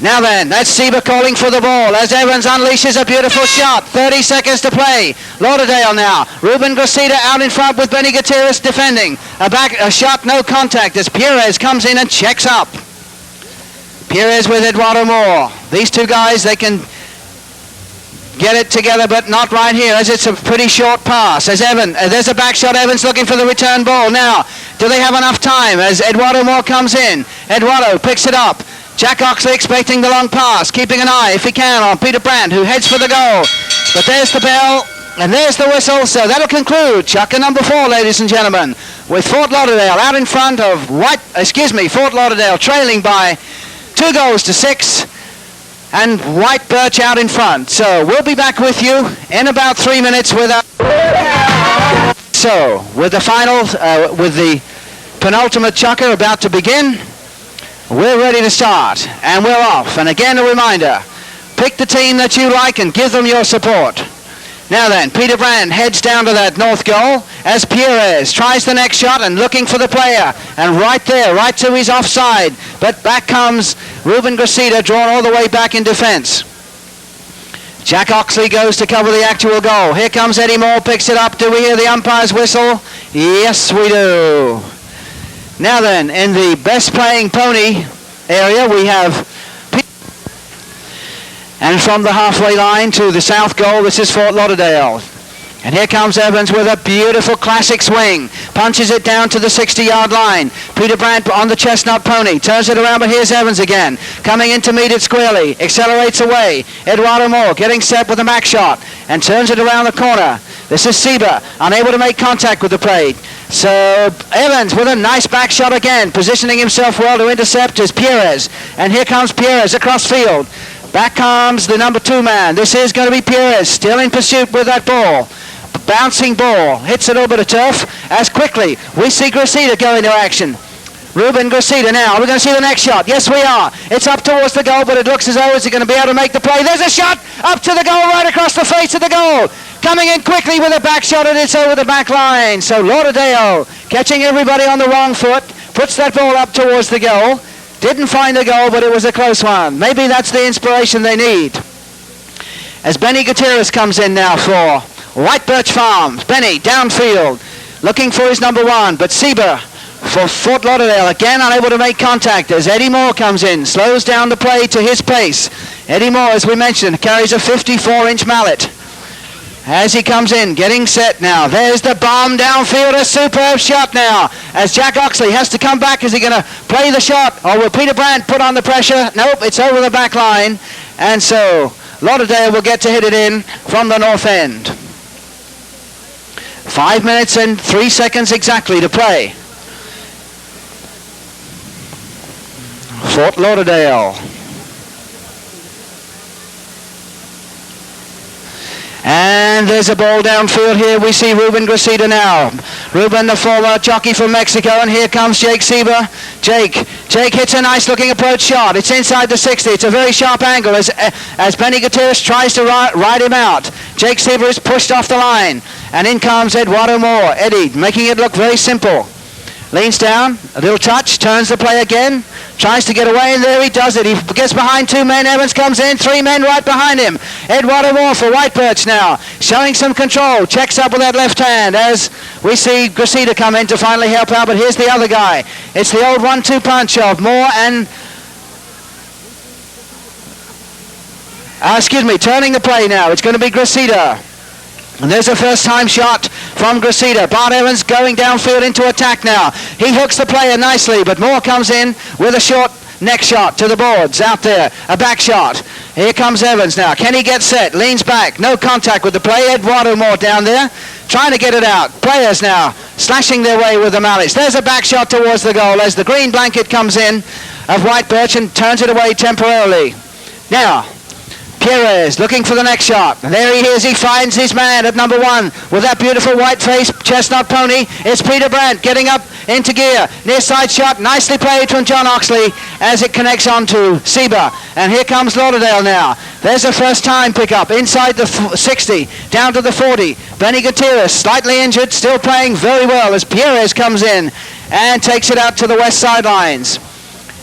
A: Now then, that's Sieber calling for the ball as Evans unleashes a beautiful shot. 30 seconds to play. Lauderdale now. Ruben Gracida out in front with Benny Gutierrez defending. A shot, no contact as Perez comes in and checks up. Perez with Eduardo Moore. These two guys, they can get it together, but not right here as it's a pretty short pass. As there's a back shot. Evans looking for the return ball. Now, do they have enough time as Eduardo Moore comes in? Eduardo picks it up. Jack Oxley expecting the long pass, keeping an eye, if he can, on Peter Brandt, who heads for the goal. But there's the bell, and there's the whistle, so that'll conclude chukker number 4, ladies and gentlemen, with Fort Lauderdale out in front of Fort Lauderdale trailing by 2-6, and White Birch out in front. So we'll be back with you in about 3 minutes with the final, with the penultimate chukker about to begin. We're ready to start, and we're off. And again, a reminder, pick the team that you like and give them your support. Now then, Peter Brandt heads down to that north goal as Perez tries the next shot and looking for the player. And right there, right to his offside. But back comes Ruben Gracida, drawn all the way back in defense. Jack Oxley goes to cover the actual goal. Here comes Eddie Moore, picks it up. Do we hear the umpire's whistle? Yes, we do. Now then, in the best playing pony area, we have and from the halfway line to the south goal, this is Fort Lauderdale. And here comes Evans with a beautiful classic swing. Punches it down to the 60-yard line. Peter Brandt on the chestnut pony. Turns it around, but here's Evans again. Coming in to meet it squarely. Accelerates away. Eduardo Moore getting set with a max shot. And turns it around the corner. This is Sieber, unable to make contact with the plate. So Evans with a nice back shot again. Positioning himself well to intercept is Perez. And here comes Perez across field. Back comes the number 2 man. This is going to be Perez, still in pursuit with that ball. Bouncing ball, hits a little bit of turf, as quickly we see Gracida go into action. Ruben Gracida now, we're going to see the next shot. Yes, we are. It's up towards the goal, but it looks as though he's going to be able to make the play. There's a shot up to the goal, right across the face of the goal. Coming in quickly with a back shot, and it's over the back line. So Lauderdale, catching everybody on the wrong foot, puts that ball up towards the goal. Didn't find the goal, but it was a close one. Maybe that's the inspiration they need. As Benny Gutierrez comes in now for White Birch Farms. Benny downfield looking for his number 1, but Sieber for Fort Lauderdale again unable to make contact as Eddie Moore comes in, slows down the play to his pace. Eddie Moore, as we mentioned, carries a 54-inch mallet. As he comes in, getting set now. There's the bomb downfield, a superb shot now. As Jack Oxley has to come back, is he going to play the shot? Or will Peter Brandt put on the pressure? Nope, it's over the back line. And so Lauderdale will get to hit it in from the north end. 5 minutes and 3 seconds exactly to play. Fort Lauderdale. And there's a ball downfield here. We see Ruben Gracida now. Ruben, the former jockey from Mexico, and here comes Jake Sieber. Jake Jake hits a nice looking approach shot. It's inside the 60. It's a very sharp angle as Benny Gutierrez tries to ride him out. Jake Sieber is pushed off the line. And in comes Eduardo Moore. Eddie making it look very simple. Leans down, a little touch, turns the play again. Tries to get away, and there he does it. He gets behind 2 men. Evans comes in, 3 men right behind him. Eduardo Moore for White Birch now, showing some control. Checks up with that left hand as we see Gracida come in to finally help out. But here's the other guy. It's the old 1-2 punch of Moore and... turning the play now. It's going to be Gracida. And there's a first-time shot from Gracida. Bart Evans going downfield into attack now. He hooks the player nicely, but Moore comes in with a short neck shot to the boards out there. A back shot. Here comes Evans now. Can he get set? Leans back. No contact with the play. Eduardo Moore down there trying to get it out. Players now slashing their way with the mallets. There's a back shot towards the goal as the green blanket comes in of White Birch and turns it away temporarily. Now, Perez looking for the next shot. And there he is. He finds his man at number 1 with that beautiful white-faced chestnut pony. It's Peter Brandt getting up into gear. Near side shot. Nicely played from John Oxley as it connects onto Sieber. And here comes Lauderdale now. There's a first-time pickup inside the 60, down to the 40. Benny Gutierrez, slightly injured, still playing very well as Perez comes in and takes it out to the west sidelines.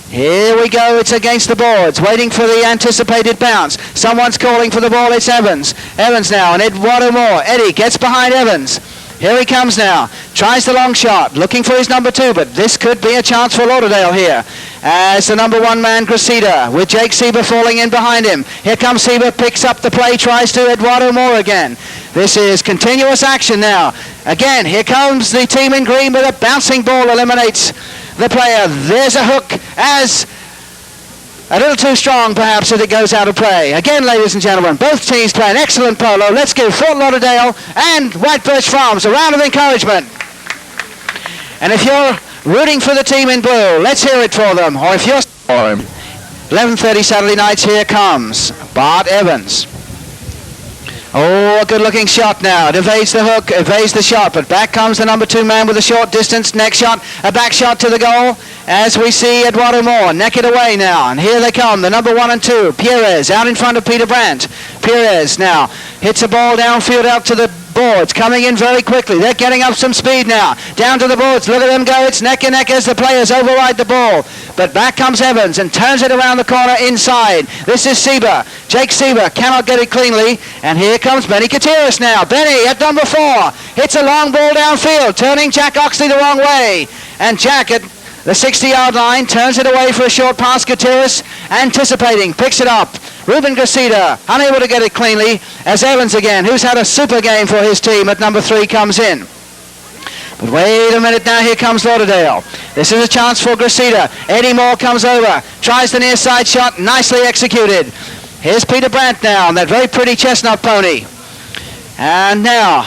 A: Here we go, it's against the boards, waiting for the anticipated bounce. Someone's calling for the ball, it's Evans. Evans now, and Eduardo Moore. Eddie gets behind Evans. Here he comes now, tries the long shot, looking for his number 2, but this could be a chance for Lauderdale here. As the number 1 man, Gracida, with Jake Sieber falling in behind him. Here comes Sieber, picks up the play, tries to Eduardo Moore again. This is continuous action now. Again, here comes the team in green, but a bouncing ball eliminates the player. There's a hook as a little too strong perhaps as it goes out of play. Again, ladies and gentlemen, both teams play an excellent polo. Let's give Fort Lauderdale and White Birch Farms a round of encouragement. And if you're rooting for the team in blue, let's hear it for them. Or if you're 11:30 Saturday nights, here comes Bart Evans. Oh, a good-looking shot now. It evades the hook, evades the shot, but back comes the number 2 man with a short distance next shot, a back shot to the goal, as we see Eduardo Moore neck it away now. And here they come, the number 1 and 2, Perez, out in front of Peter Brandt. Perez now hits a ball downfield out to the boards, coming in very quickly. They're getting up some speed now. Down to the boards, look at them go. It's neck and neck as the players override the ball. But back comes Evans and turns it around the corner inside. This is Sieber. Jake Sieber cannot get it cleanly. And here comes Benny Gutierrez now. Benny at number 4 hits a long ball downfield, turning Jack Oxley the wrong way. And Jack at the 60-yard line turns it away for a short pass. Gutierrez anticipating, picks it up. Ruben Gracida unable to get it cleanly as Evans again, who's had a super game for his team at number 3, comes in. But wait a minute now, here comes Lauderdale. This is a chance for Gracida. Eddie Moore comes over, tries the near side shot, nicely executed. Here's Peter Brandt now on that very pretty chestnut pony. And now,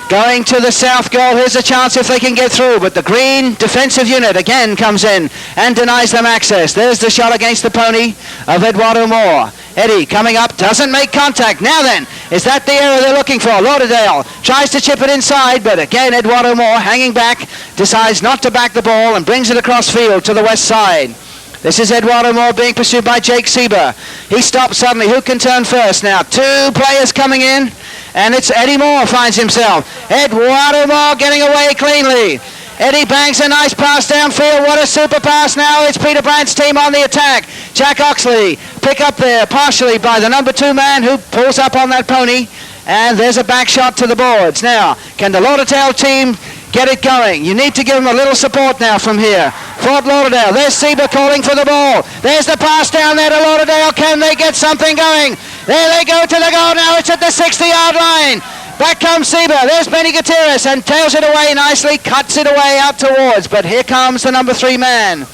A: going to the south goal, here's a chance if they can get through, but the green defensive unit again comes in and denies them access. There's the shot against the pony of Eduardo Moore. Eddie coming up, doesn't make contact. Now then, is that the error they're looking for? Lauderdale tries to chip it inside, but again Eduardo Moore hanging back, decides not to back the ball and brings it across field to the west side. This is Eduardo Moore being pursued by Jake Sieber. He stops suddenly. Who can turn first now? 2 players coming in, and it's Eddie Moore finds himself. Eduardo Moore getting away cleanly. Eddie banks a nice pass downfield. What a super pass now. It's Peter Brandt's team on the attack. Jack Oxley pick up there partially by the number 2 man who pulls up on that pony. And there's a back shot to the boards. Now, can the Lauderdale team get it going? You need to give them a little support now from here. Fort Lauderdale. There's Sieber calling for the ball. There's the pass down there to Lauderdale. Can they get something going? There they go to the goal now. It's at the 60-yard line. Back comes Sieber. There's Benny Gutierrez and tails it away nicely, cuts it away out towards. But here comes the number 3 man.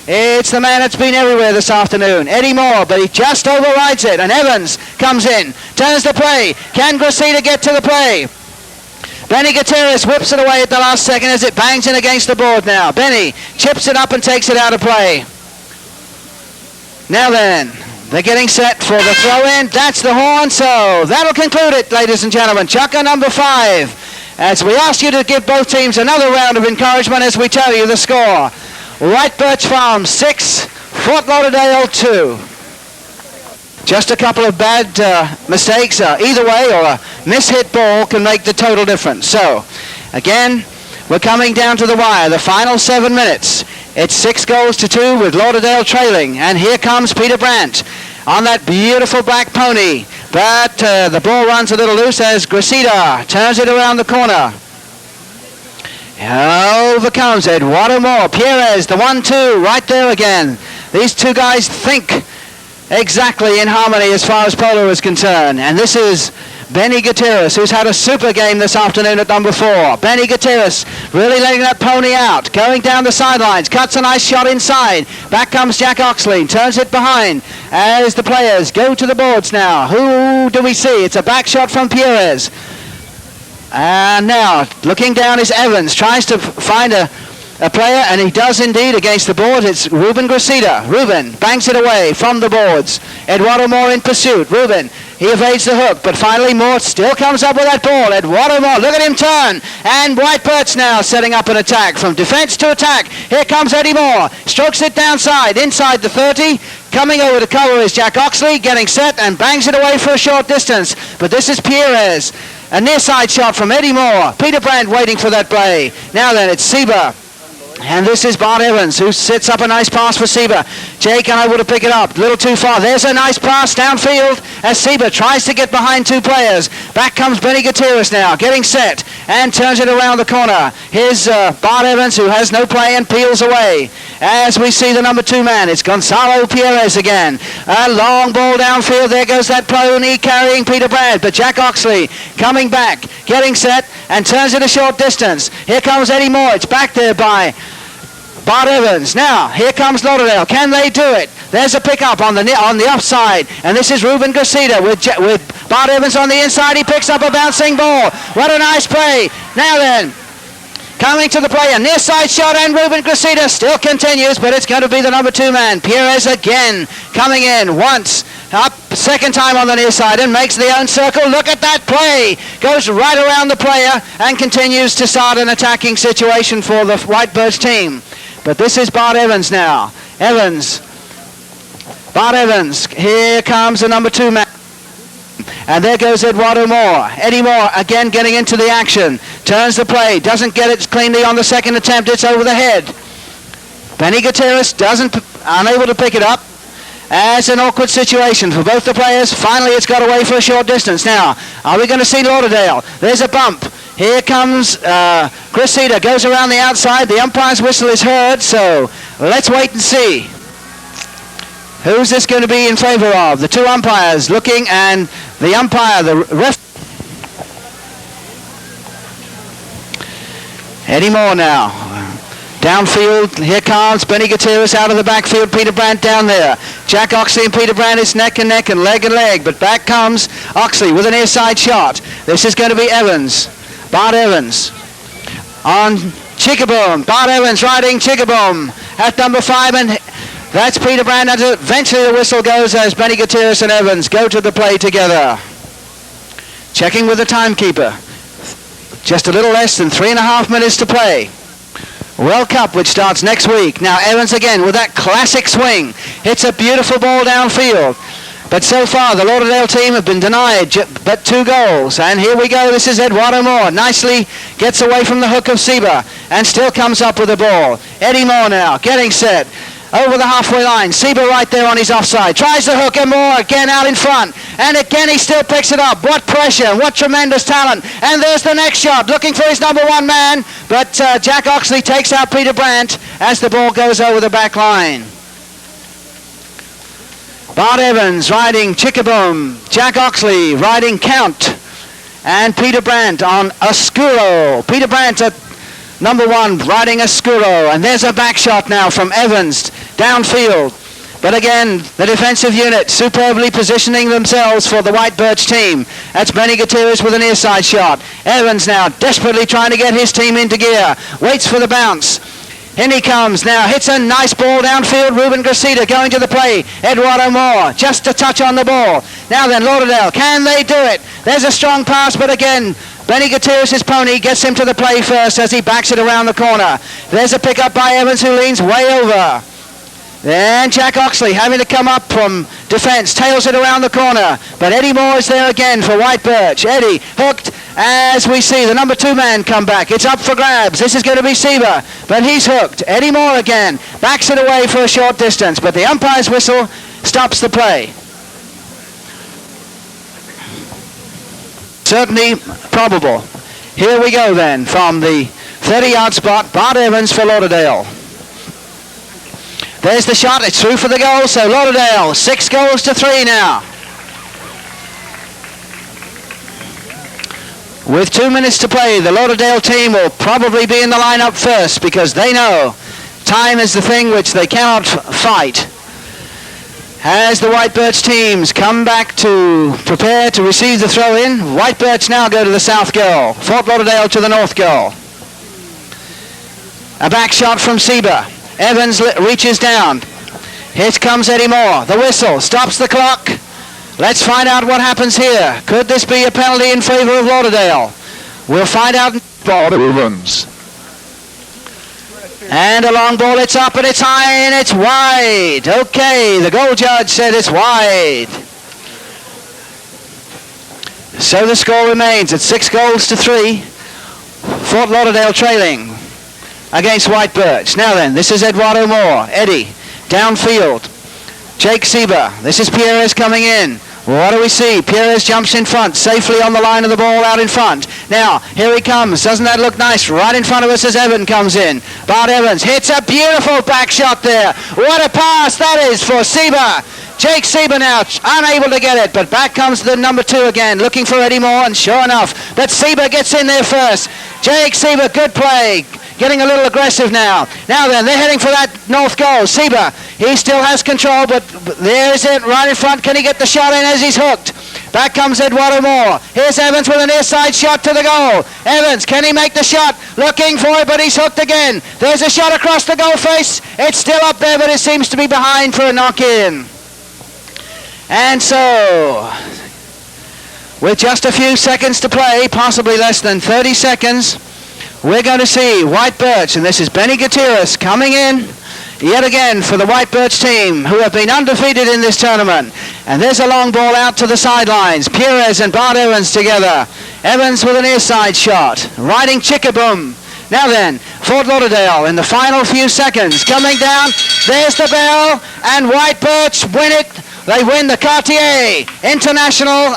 A: It's the man that's been everywhere this afternoon, Eddie Moore, but he just overrides it. And Evans comes in, turns the play. Can Gracida get to the play? Benny Gutierrez whips it away at the last second as it bangs in against the board now. Benny chips it up and takes it out of play. Now then, they're getting set for the throw-in. That's the horn, so that'll conclude it, ladies and gentlemen. Chucker number 5. As we ask you to give both teams another round of encouragement as we tell you the score. White Birch Farm 6, Fort Lauderdale 2. Just a couple of bad mistakes either way, or a mishit ball can make the total difference. So, again, we're coming down to the wire, the final 7 minutes. It's 6-2 with Lauderdale trailing, and here comes Peter Brandt on that beautiful black pony. But the ball runs a little loose as Gracida turns it around the corner. Overcomes Eduardo Moore. Pierres, the 1-2, right there again. These two guys think exactly in harmony as far as polo is concerned. And this is Benny Gutierrez, who's had a super game this afternoon at number 4. Benny Gutierrez really letting that pony out, going down the sidelines, cuts a nice shot inside. Back comes Jack Oxley, turns it behind as the players go to the boards now. Who do we see? It's a back shot from Pierres. And now, looking down is Evans, tries to find a player, and he does indeed against the board. It's Ruben Gracida. Ruben bangs it away from the boards. Eduardo Moore in pursuit. Ruben, he evades the hook, but finally Moore still comes up with that ball. Eduardo Moore, look at him turn. And White Birch now setting up an attack. From defense to attack. Here comes Eddie Moore. Strokes it downside, inside the 30. Coming over to cover is Jack Oxley, getting set and bangs it away for a short distance. But this is Pierres. A near side shot from Eddie Moore. Peter Brandt waiting for that play. Now then, it's Sieber. And this is Bart Evans, who sets up a nice pass for Sieber. Jake unable to pick it up. A little too far. There's a nice pass downfield as Sieber tries to get behind two players. Back comes Benny Gutierrez now, getting set and turns it around the corner. Here's Bart Evans, who has no play and peels away. As we see the number 2 man, it's Gonzalo Pierres again. A long ball downfield. There goes that pony carrying Peter Brandt. But Jack Oxley coming back, getting set and turns it a short distance. Here comes Eddie Moore. It's back there by Bart Evans. Now, here comes Lauderdale. Can they do it? There's a pickup on the offside, and this is Ruben Gracida with Bart Evans on the inside. He picks up a bouncing ball. What a nice play. Now then, coming to the play, a near side shot, and Ruben Gracida still continues, but it's going to be the number 2 man. Pierres again coming in once, up second time on the near side and makes the own circle. Look at that play. Goes right around the player and continues to start an attacking situation for the White Birch team. But this is Bart Evans now. Bart Evans. Here comes the number 2 man. And there goes Eduardo Moore. Eddie Moore again getting into the action. Turns the play. Doesn't get it cleanly on the second attempt. It's over the head. Benny Gutierrez unable to pick it up. As an awkward situation for both the players. Finally it's got away for a short distance. Now, are we going to see Lauderdale? There's a bump. Here comes Gracida, goes around the outside. The umpire's whistle is heard, so let's wait and see. Who's this going to be in favor of? The 2 umpires looking, and the umpire, the ref. Eddie Moore now. Downfield, here comes Benny Gutierrez out of the backfield. Peter Brandt down there. Jack Oxley and Peter Brandt is neck and neck and leg, but back comes Oxley with a near side shot. This is going to be Evans. Bart Evans on Chickaboom. Bart Evans riding Chickaboom at number 5, and that's Peter Brandt. And eventually the whistle goes as Benny Gutierrez and Evans go to the play together. Checking with the timekeeper. Just a little less than 3.5 minutes to play. World Cup, which starts next week. Now Evans again with that classic swing. Hits a beautiful ball downfield. But so far, the Lauderdale team have been denied but 2 goals. And here we go. This is Eduardo Moore. Nicely gets away from the hook of Sieber and still comes up with the ball. Eddie Moore now getting set over the halfway line. Sieber right there on his offside. Tries the hook, and Moore again out in front. And again he still picks it up. What pressure. What tremendous talent. And there's the next shot. Looking for his number 1 man. But Jack Oxley takes out Peter Brandt as the ball goes over the back line. Bart Evans riding Chickaboom. Jack Oxley riding Count. And Peter Brandt on Oscuro. Peter Brandt at number 1 riding Oscuro. And there's a back shot now from Evans downfield. But again, the defensive unit superbly positioning themselves for the White Birch team. That's Benny Gutierrez with a near side shot. Evans now desperately trying to get his team into gear. Waits for the bounce. In he comes now, hits a nice ball downfield. Ruben Gracida going to the play. Eduardo Moore just a touch on the ball. Now then, Lauderdale, can they do it? There's a strong pass, but again, Benny Gutierrez's pony gets him to the play first as he backs it around the corner. There's a pickup by Evans who leans way over. Then Jack Oxley having to come up from defense, tails it around the corner. But Eddie Moore is there again for White Birch. Eddie hooked as we see the number 2 man come back. It's up for grabs. This is going to be Sieber, but he's hooked. Eddie Moore again backs it away for a short distance, but the umpire's whistle stops the play. Certainly probable. Here we go then from the 30-yard spot. Bart Evans for Lauderdale. There's the shot. It's through for the goal. So Lauderdale 6 goals to 3 now. With 2 minutes to play, the Lauderdale team will probably be in the lineup first because they know time is the thing which they cannot fight. As the White Birch teams come back to prepare to receive the throw-in, White Birch now go to the south goal. Fort Lauderdale to the north goal. A back shot from Sieber. Evans reaches down. Here comes Eddie Moore. The whistle stops the clock. Let's find out what happens here. Could this be a penalty in favor of Lauderdale? We'll find out.
B: Ball runs.
A: And a long ball, it's up and it's high and it's wide. Okay, the goal judge said it's wide. So the score remains at 6 goals to 3. Fort Lauderdale trailing against White Birch. Now then, this is Eduardo Moore. Eddie, downfield. Jake Sieber. This is Pierres coming in. What do we see? Pierres jumps in front, safely on the line of the ball out in front. Now, here he comes. Doesn't that look nice? Right in front of us as Evans comes in. Bart Evans hits a beautiful back shot there. What a pass that is for Sieber. Jake Sieber now unable to get it, but back comes the number 2 again, looking for Eddie Moore, and sure enough, that Sieber gets in there first. Jake Sieber, good play. Getting a little aggressive now. Now then, they're heading for that north goal. Sieber, he still has control, but there's it right in front. Can he get the shot in as he's hooked? Back comes Eduardo Moore. Here's Evans with an near side shot to the goal. Evans, can he make the shot? Looking for it, but he's hooked again. There's a shot across the goal face. It's still up there, but it seems to be behind for a knock-in. And so, with just a few seconds to play, possibly less than 30 seconds, we're going to see White Birch, and this is Benny Gutierrez coming in yet again for the White Birch team, who have been undefeated in this tournament. And there's a long ball out to the sidelines. Pierres and Bart Evans together. Evans with an near side shot. Riding Chickaboom. Now then, Fort Lauderdale in the final few seconds. Coming down. There's the bell. And White Birch win it. They win the Cartier International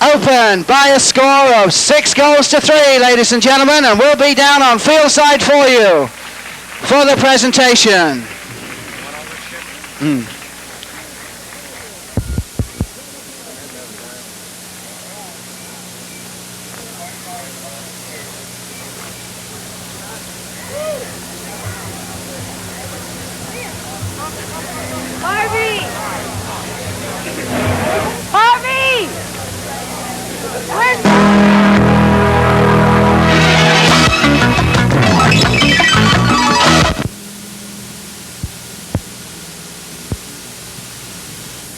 A: Open by a score of 6 goals to 3, ladies and gentlemen, and we'll be down on field side for you for the presentation.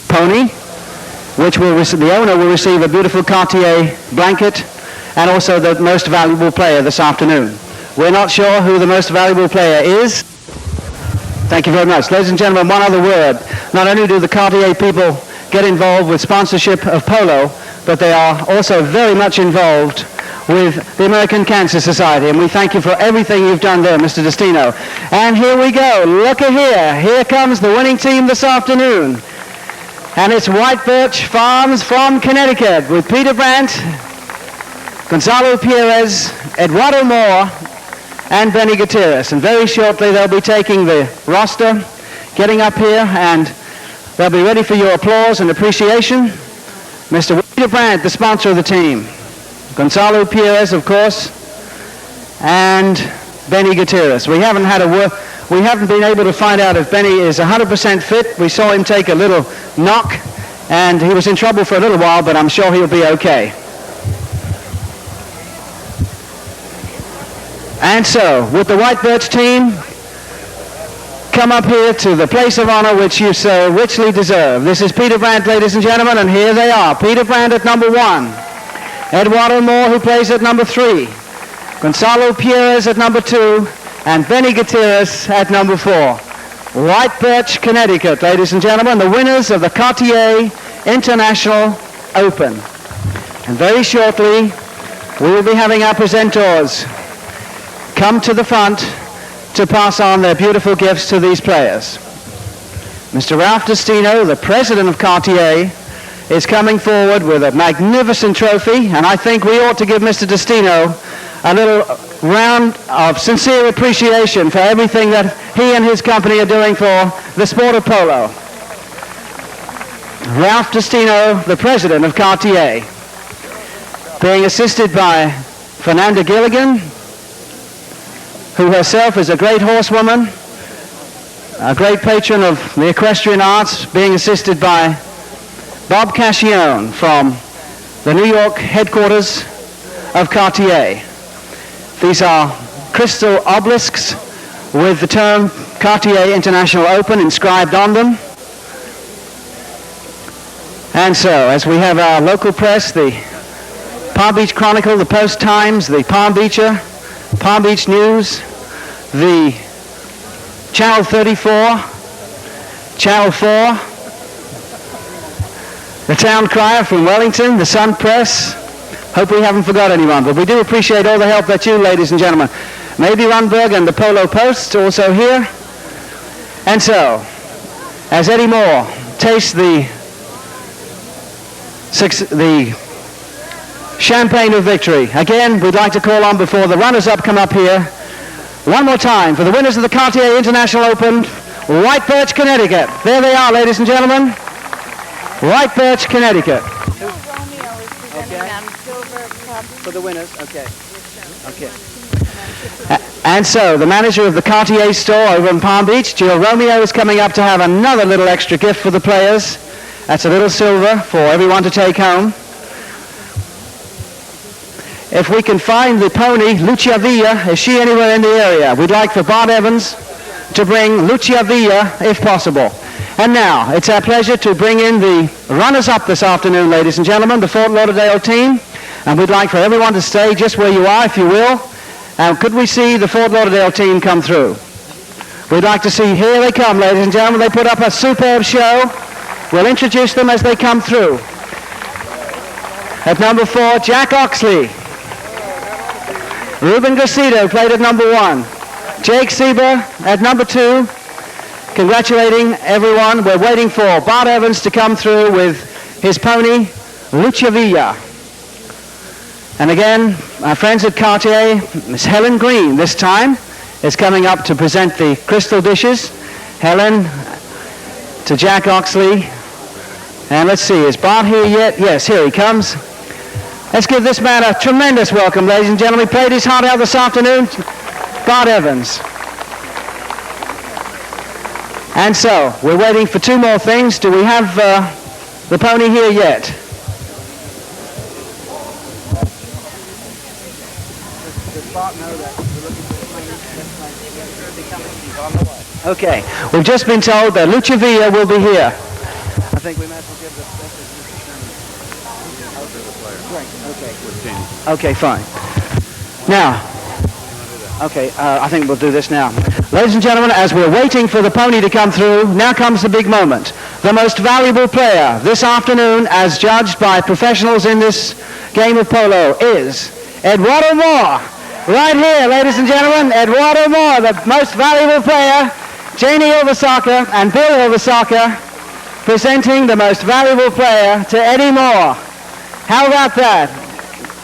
A: Pony, which will the owner will receive a beautiful Cartier blanket and also the most valuable player this afternoon. We're not sure who the most valuable player is. Thank you very much. Ladies and gentlemen, one other word. Not only do the Cartier people get involved with sponsorship of polo, but they are also very much involved with the American Cancer Society, and we thank you for everything you've done there, Mr. Destino. And here we go. Look at here. Here comes the winning team this afternoon. And it's White Birch Farms from Connecticut with Peter Brandt, Gonzalo Pierres, Eduardo Moore, and Benny Gutierrez. And very shortly they'll be taking the roster, getting up here, and they'll be ready for your applause and appreciation. Mr. Peter Brandt, the sponsor of the team. Gonzalo Pierres, of course, and Benny Gutierrez. We haven't been able to find out if Benny is 100% fit. We saw him take a little knock, and he was in trouble for a little while, but I'm sure he'll be okay. And so, with the White Birch team, come up here to the place of honor which you so richly deserve. This is Peter Brandt, ladies and gentlemen, and here they are. Peter Brandt at number 1. Eduardo Moore, who plays at number 3, Gonzalo Pierres at number 2, and Benny Gutierrez at number 4. White Birch, Connecticut, ladies and gentlemen, the winners of the Cartier International Open. And very shortly, we will be having our presenters come to the front to pass on their beautiful gifts to these players. Mr. Ralph Destino, the president of Cartier, is coming forward with a magnificent trophy, and I think we ought to give Mr. Destino a little round of sincere appreciation for everything that he and his company are doing for the sport of polo. Ralph Destino, the president of Cartier, being assisted by Fernanda Gilligan, who herself is a great horsewoman, a great patron of the equestrian arts, being assisted by Bob Cascione from the New York headquarters of Cartier. These are crystal obelisks with the term Cartier International Open inscribed on them. And so, as we have our local press, the Palm Beach Chronicle, the Post Times, the Palm Beacher, Palm Beach News, the Channel 34, Channel 4, the Town Crier from Wellington, the Sun Press. Hope we haven't forgot anyone, but we do appreciate all the help that you, ladies and gentlemen. Maybe Runberg and the Polo Post also here. And so, as Eddie Moore tastes the champagne of victory, again, we'd like to call on before the runners-up come up here, one more time for the winners of the Cartier International Open, White Birch, Connecticut. There they are, ladies and gentlemen. White Birch, Connecticut. For the winners, okay. And so, the manager of the Cartier store over in Palm Beach, Jill Romeo, is coming up to have another little extra gift for the players. That's a little silver for everyone to take home. If we can find the pony, Lucia Villa, is she anywhere in the area? We'd like for Bart Evans to bring Lucia Villa, if possible. And now, it's our pleasure to bring in the runners-up this afternoon, ladies and gentlemen, the Fort Lauderdale team. And we'd like for everyone to stay just where you are, if you will. And could we see the Fort Lauderdale team come through? We'd like to see, here they come, ladies and gentlemen. They put up a superb show. We'll introduce them as they come through. At number 4, Jack Oxley. Ruben Garcido played at number 1. Jake Sieber at number 2. Congratulating everyone. We're waiting for Bart Evans to come through with his pony, Lucia Villa. And again, our friends at Cartier, Miss Helen Green this time is coming up to present the crystal dishes. Helen to Jack Oxley. And let's see, is Bart here yet? Yes, here he comes. Let's give this man a tremendous welcome, ladies and gentlemen. He played his heart out this afternoon. Bart Evans. And so, we're waiting for 2 more things. Do we have the pony here yet? Okay, we've just been told that Lucia Villa will be here. I think we might as well give the Okay, fine. Now, okay, I think we'll do this now. Ladies and gentlemen, as we're waiting for the pony to come through, now comes the big moment. The most valuable player this afternoon, as judged by professionals in this game of polo, is Eduardo Moore. Right here, ladies and gentlemen, Eduardo Moore, the most valuable player, Janie Oversaka and Bill Oversaka, presenting the most valuable player to Eddie Moore. How about that?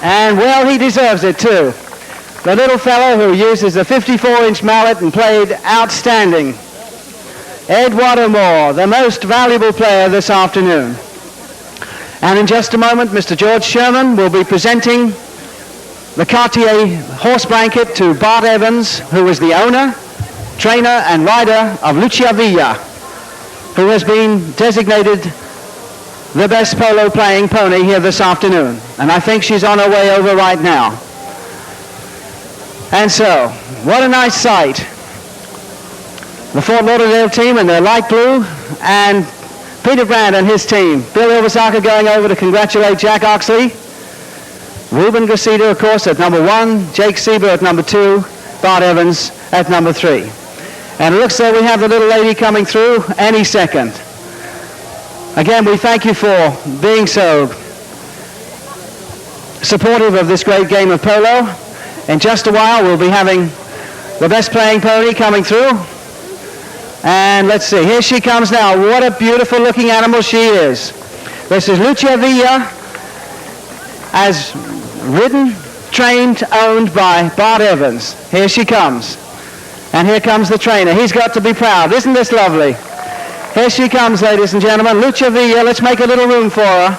A: And well, he deserves it too. The little fellow who uses a 54-inch mallet and played outstanding. Eduardo Moore, the most valuable player this afternoon. And in just a moment, Mr. George Sherman will be presenting the Cartier horse blanket to Bart Evans, who is the owner, trainer, and rider of Lucia Villa, who has been designated the best polo playing pony here this afternoon. And I think she's on her way over right now. And so, what a nice sight. The Fort Lauderdale team in their light blue, and Peter Brand and his team. Bill Iwasaka going over to congratulate Jack Oxley. Ruben Garcia, of course, at number 1, Jake Sieber at number 2, Bart Evans at number 3. And it looks like we have the little lady coming through any second. Again, we thank you for being so supportive of this great game of polo. In just a while, we'll be having the best playing pony coming through. And let's see, here she comes now. What a beautiful looking animal she is. This is Lucia Villa, as ridden, trained, owned by Bart Evans. Here she comes. And here comes the trainer. He's got to be proud. Isn't this lovely? Here she comes, ladies and gentlemen. Lucia Villa, let's make a little room for her.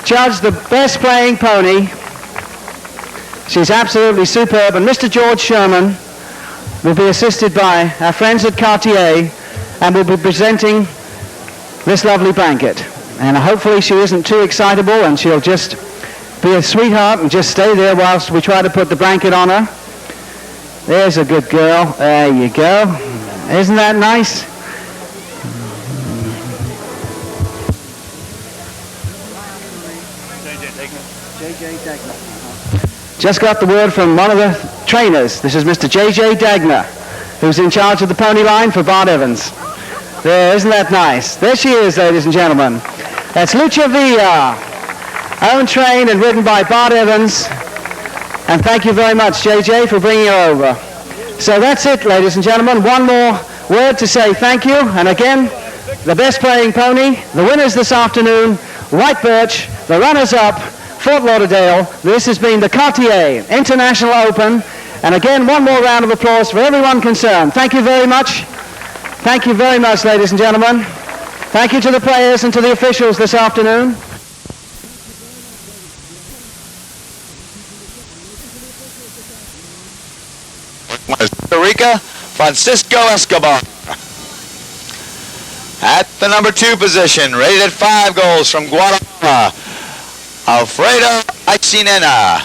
A: Judge the best playing pony. She's absolutely superb. And Mr. George Sherman will be assisted by our friends at Cartier and will be presenting this lovely blanket. And hopefully she isn't too excitable and she'll just be a sweetheart and just stay there whilst we try to put the blanket on her. There's a good girl. There you go. Isn't that nice? J.J. Dagner. Just got the word from one of the trainers. This is Mr. J.J. Dagner, who's in charge of the pony line for Bart Evans. There, isn't that nice? There she is, ladies and gentlemen. That's Lucia Villa, owned, trained, and ridden by Bart Evans. And thank you very much, JJ, for bringing her over. So that's it, ladies and gentlemen. One more word to say thank you. And again, the best playing pony, the winners this afternoon, White Birch, the runners-up, Fort Lauderdale. This has been the Cartier International Open. And again, one more round of applause for everyone concerned. Thank you very much. Thank you very much, ladies and gentlemen. Thank you to the players and to the officials this afternoon.
B: Costa Rica, Francisco Escobar. At the number 2 position, rated at 5 goals from Guatemala, Alfredo Aicinena.